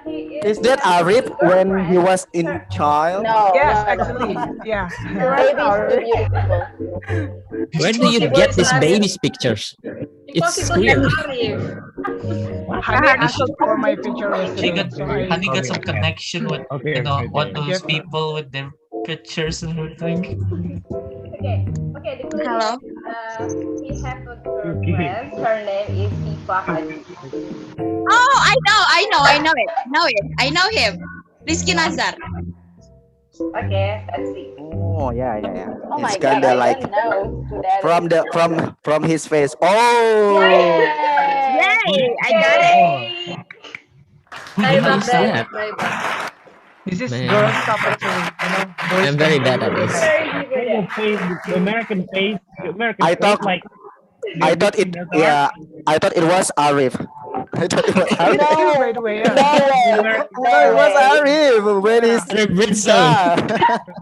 He is that Arif when he was in child? No. Yes, no. actually. Yeah. Baby is too beautiful. Where do you get these babies pictures? It's Impossible weird. to Arif. Honey asked for my picture She yesterday. got So I, Honey got some connection with what those people with their pictures and everything. Okay. The clue Hello? is he has a girlfriend. Her name is Sifa Haji. Oh, I know it. I know him. Rizky Nazar. Okay, let's see. Oh yeah. Oh my It's God, kinda I like don't know who that is. from his face. Oh. Yay! I got it. Who the Bye hell is that? bye. this is Man. girl stuff actually. You know, boys I'm very can bad at do this. The American face. I thought like. I thought it was Arif. I thought it was Arif. No, by the way, yeah. No, it was Arif when he's Britzone.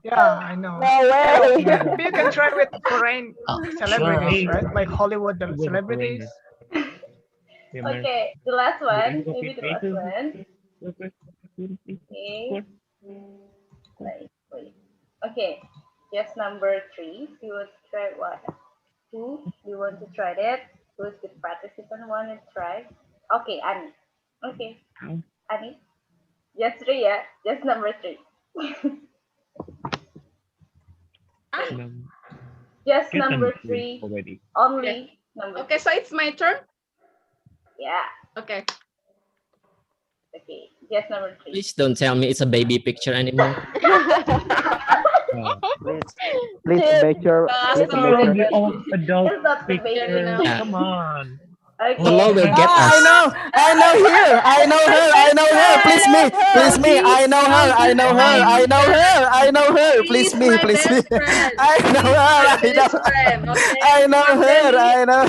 Yeah, I know. No way. Maybe you can try with foreign celebrities, Sure. right? Like Hollywood celebrities. Okay, the last one. Maybe the last one. Okay. Wait. Okay, just number 3. You want to try what? 2? You want to try that? Who's the participant want to try? Okay, Ani. Okay, Ani. Just 3, yeah. Just number 3. Just number 3. Already. Only number. Okay, so it's my turn. Yeah. Okay. Okay, just number 3. Please don't tell me it's a baby picture anymore. Please make sure. Please The old adult It's not the baby picture. now. Yeah. Come on. Okay. Hello will get I us. know her. I know her. Please me. I know her. Please She's me. my best friend. I know her. Best friend, okay? I know her. I know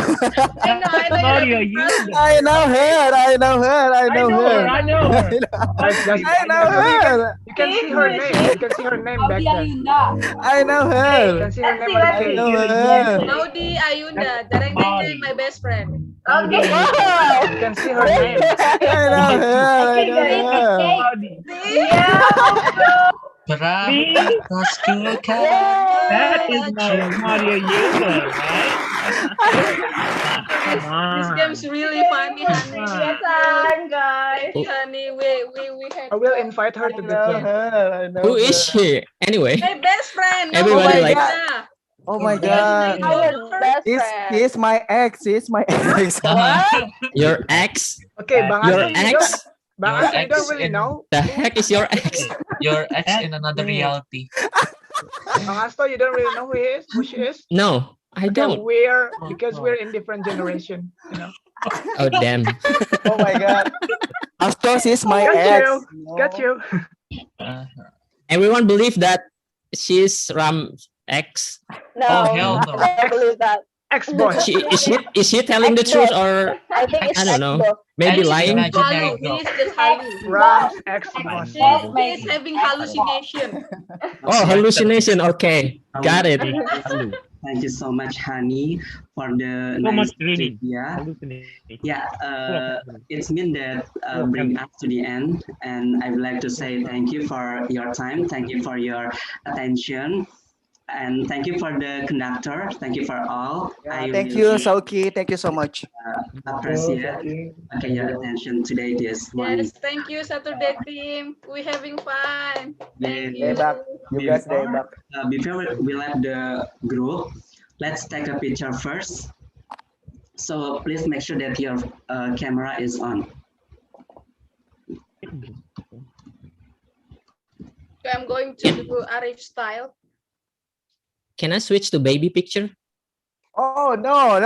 Mario, you're you. I know her. I know her. I know her. You can see her name. You can see her name back there. I know You her. can see her name on I the know page. her. Maudi Ayunda, Dareng Deng my best friend. Okay. You can see her name. I know her. That is Mario Yoga, This game's really funny, honey. Yes, on, guys. Honey, we had I will invite her to the game. Who is she? Anyway, my best friend. No, everybody my like. God. Oh my God. Our best friend. He's my ex. Your ex? Okay, Bang Your Asu, ex? But Your actually, you don't ex really in know. The heck is your ex? your ex in another reality. Bang Asto, you don't really know who she is. No, I Okay, don't. because we're in different generation, you know. Oh damn. Oh my god. Astos is my Got ex. you. Got you. Everyone believe that she's Ram's ex. No, Oh hell no. I don't believe that. Ex-boss. Is she telling the truth or I think it's I don't know. ex-boss. Maybe Ex lying? imaginary Halu. He girl. is just halu. Ram's ex-boss. He is having hallucination. Oh, hallucination. Okay, got it. Thank you so much, Hani, for the So nice much really. trivia. Hallucination. Yeah, it's mean that bring us to the end, and I would like to say thank you for your time, thank you for your attention, and thank you for the conductor. Thank you for all. I Thank really, you, Syauqi. Thank you so much. appreciate your attention today this morning. Yes, thank you, Saturday team. We having fun. Thank Yeah. you. Debak. You guys debak. Before we left the group, let's take a picture first. So please make sure that your camera is on. So I'm going to do Arif style. Can I switch to baby picture? Oh no.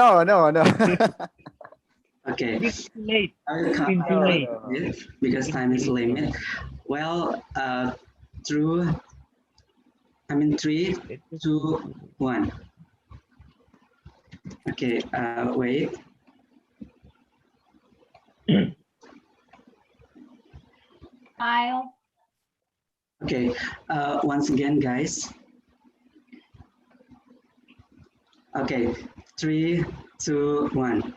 Okay. It's too late. I will cut It's too out late. it because time is limit. Well, three, 2, 1. Okay, wait. Smile. Okay, once again, guys. Okay, 3, 2, 1.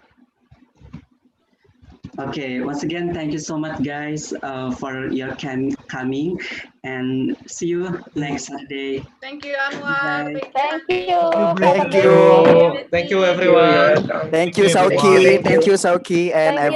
Okay, once again, thank you so much, guys, for your coming, and see you next Saturday. Thank you, Anwar. Thank you. Thank you. Thank you, everyone. Thank you, Syauqi. Thank you, Syauqi, and Thank you.